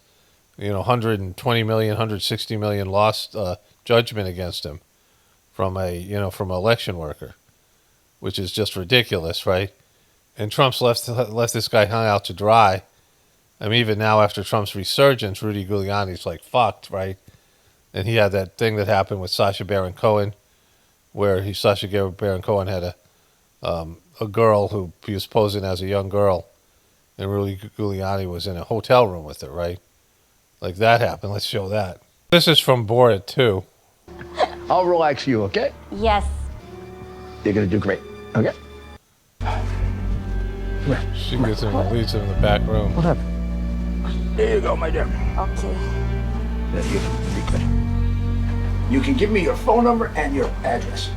you know, 120 million, 160 million lost judgment against him from an election worker, which is just ridiculous, right? And Trump's left this guy hung out to dry. I mean, even now after Trump's resurgence, Rudy Giuliani's like fucked, right? And he had that thing that happened with Sacha Baron Cohen, where Sacha Baron Cohen had a girl who he was posing as a young girl, and Rudy Giuliani was in a hotel room with her, right? Like, that happened. Let's show that. This is from Borat 2. I'll relax you, okay? Yes. You're gonna do great, okay? She gets him and leads him in the back room. What happened? There you go, my dear. Okay. Yeah, you can be good. You can give me your phone number and your address.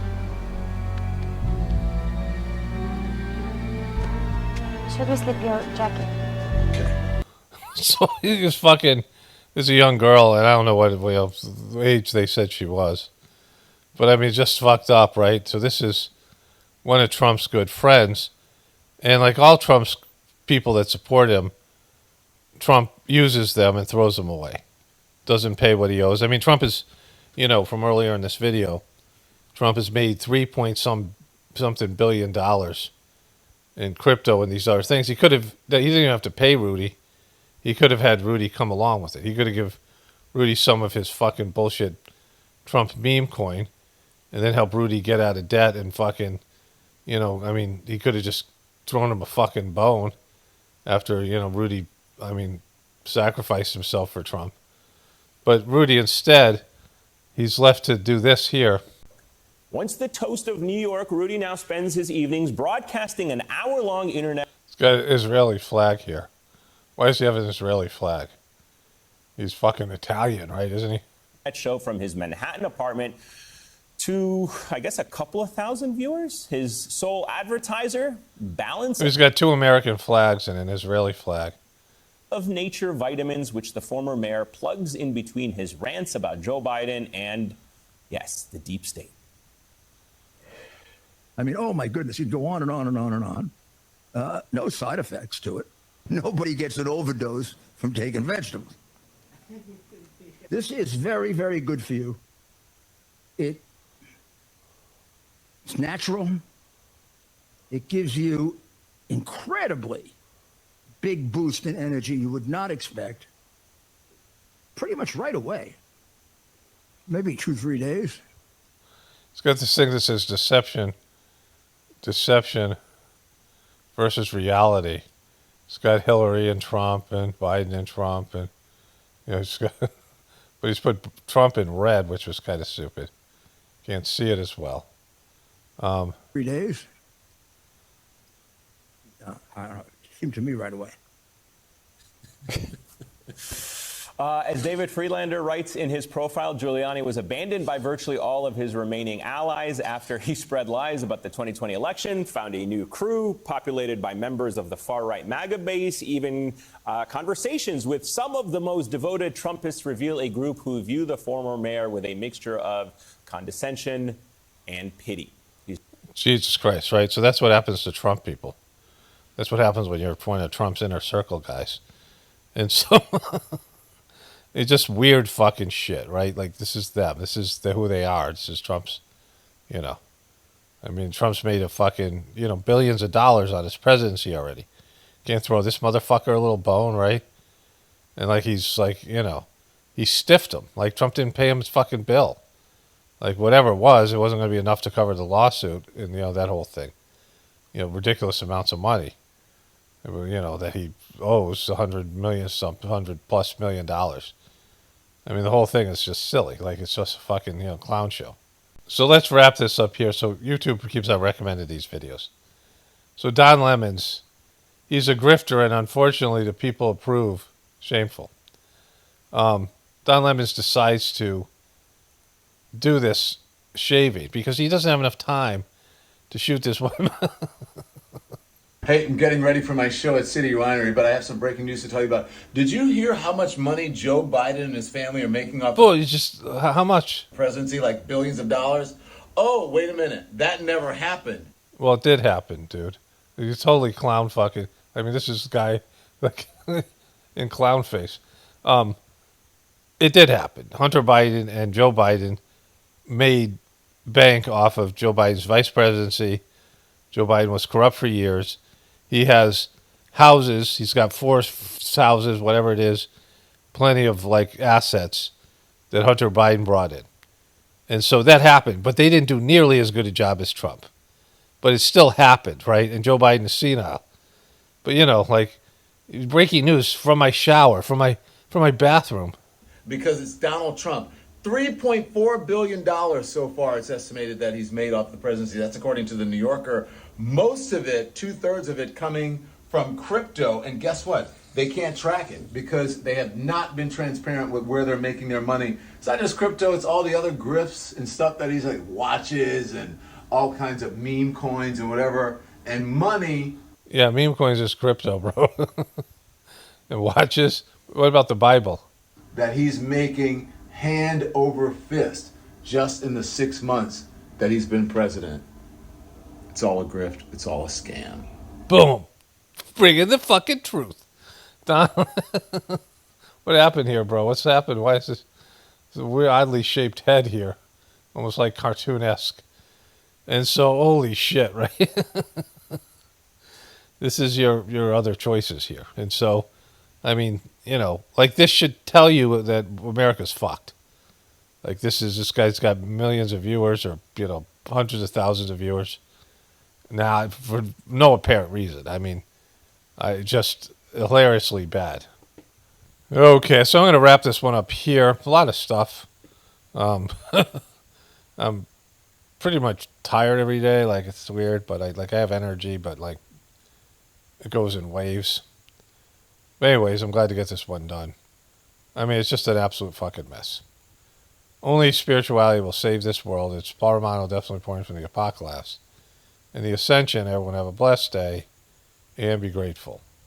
Should we slip your jacket? So he just fucking, this is a young girl, and I don't know what age they said she was. But I mean, just fucked up, right? So this is one of Trump's good friends. And like all Trump's people that support him, Trump uses them and throws them away. Doesn't pay what he owes. I mean, Trump is, you know, from earlier in this video, Trump has made $3.something billion in crypto and these other things. He didn't even have to pay Rudy. He could have had Rudy come along with it. He could have given Rudy some of his fucking bullshit Trump meme coin and then help Rudy get out of debt and fucking, you know, I mean, he could have just thrown him a fucking bone after, you know, Rudy, I mean, sacrificed himself for Trump. But Rudy, instead, he's left to do this here. Once the toast of New York, Rudy now spends his evenings broadcasting an hour-long internet. He's got an Israeli flag here. Why does he have an Israeli flag? He's fucking Italian, right, isn't he? Show from his Manhattan apartment to, I guess, a couple of thousand viewers. His sole advertiser, Balance He's got 2 American flags and an Israeli flag. of Nature vitamins, which the former mayor plugs in between his rants about Joe Biden and, yes, the deep state. I mean, oh my goodness, you'd go on and on and on and on. No side effects to it. Nobody gets an overdose from taking vegetables. This is very, very good for you. It's natural. It gives you incredibly big boost in energy you would not expect pretty much right away. Maybe 2-3 days. It's got this thing that says deception versus reality. It's got Hillary and Trump and Biden and Trump, and it's got, but he's put Trump in red, which was kind of stupid. Can't see it as well. 3 days? I don't know. It seemed to me right away. As David Friedlander writes in his profile, Giuliani was abandoned by virtually all of his remaining allies after he spread lies about the 2020 election, found a new crew populated by members of the far-right MAGA base. Even conversations with some of the most devoted Trumpists reveal a group who view the former mayor with a mixture of condescension and pity. Jesus Christ, right? So that's what happens to Trump people. That's what happens when you're one of Trump's inner circle guys. And so it's just weird fucking shit, right? Like, this is them. This is who they are. This is Trump's, I mean, Trump's made a fucking, billions of dollars on his presidency already. Can't throw this motherfucker a little bone, right? And he's he stiffed him. Like, Trump didn't pay him his fucking bill. Like, whatever it wasn't going to be enough to cover the lawsuit and, that whole thing. Ridiculous amounts of money. That he owes $100+ million. I mean, the whole thing is just silly. Like, it's just a fucking, clown show. So let's wrap this up here. So YouTube keeps on recommending these videos. So Don Lemons, he's a grifter, and unfortunately the people approve. Shameful. Don Lemons decides to do this shaving because he doesn't have enough time to shoot this woman. Hey, I'm getting ready for my show at City Winery, but I have some breaking news to tell you about. Did you hear how much money Joe Biden and his family are making off how much? Presidency, like billions of dollars? Oh, wait a minute. That never happened. Well, it did happen, dude. He's totally clown fucking. I mean, this is a guy in clown face. It did happen. Hunter Biden and Joe Biden made bank off of Joe Biden's vice presidency. Joe Biden was corrupt for years. He has houses. He's got 4 houses, whatever it is, plenty of assets that Hunter Biden brought in. And so that happened, but they didn't do nearly as good a job as Trump. But it still happened, right? And Joe Biden is senile. But breaking news from my shower, from my bathroom. Because it's Donald Trump. $3.4 billion so far it's estimated that he's made off the presidency. That's according to the New Yorker. Most of it, 2/3 of it, coming from crypto. And guess what? They can't track it because they have not been transparent with where they're making their money. It's not just crypto, it's all the other grifts and stuff that he's watches and all kinds of meme coins and whatever. And money. Yeah, meme coins is crypto, bro. And watches. What about the Bible? That he's making hand over fist just in the 6 months that he's been president. It's all a grift. It's all a scam. Boom. Bringing the fucking truth. Don, what happened here, bro? What's happened? Why is this a weird, oddly shaped head here? Almost like cartoon-esque. And so, holy shit, right? This is your other choices here. And so, I mean, this should tell you that America's fucked. This guy's got millions of viewers or, hundreds of thousands of viewers. Now, for no apparent reason. I mean, just hilariously bad. Okay, so I'm going to wrap this one up here. A lot of stuff. I'm pretty much tired every day. It's weird, but I have energy, but it goes in waves. But anyways, I'm glad to get this one done. I mean, it's just an absolute fucking mess. Only spirituality will save this world. It's Paul Romano definitely pointing from the Apocalypse. In the Ascension, everyone have a blessed day and be grateful.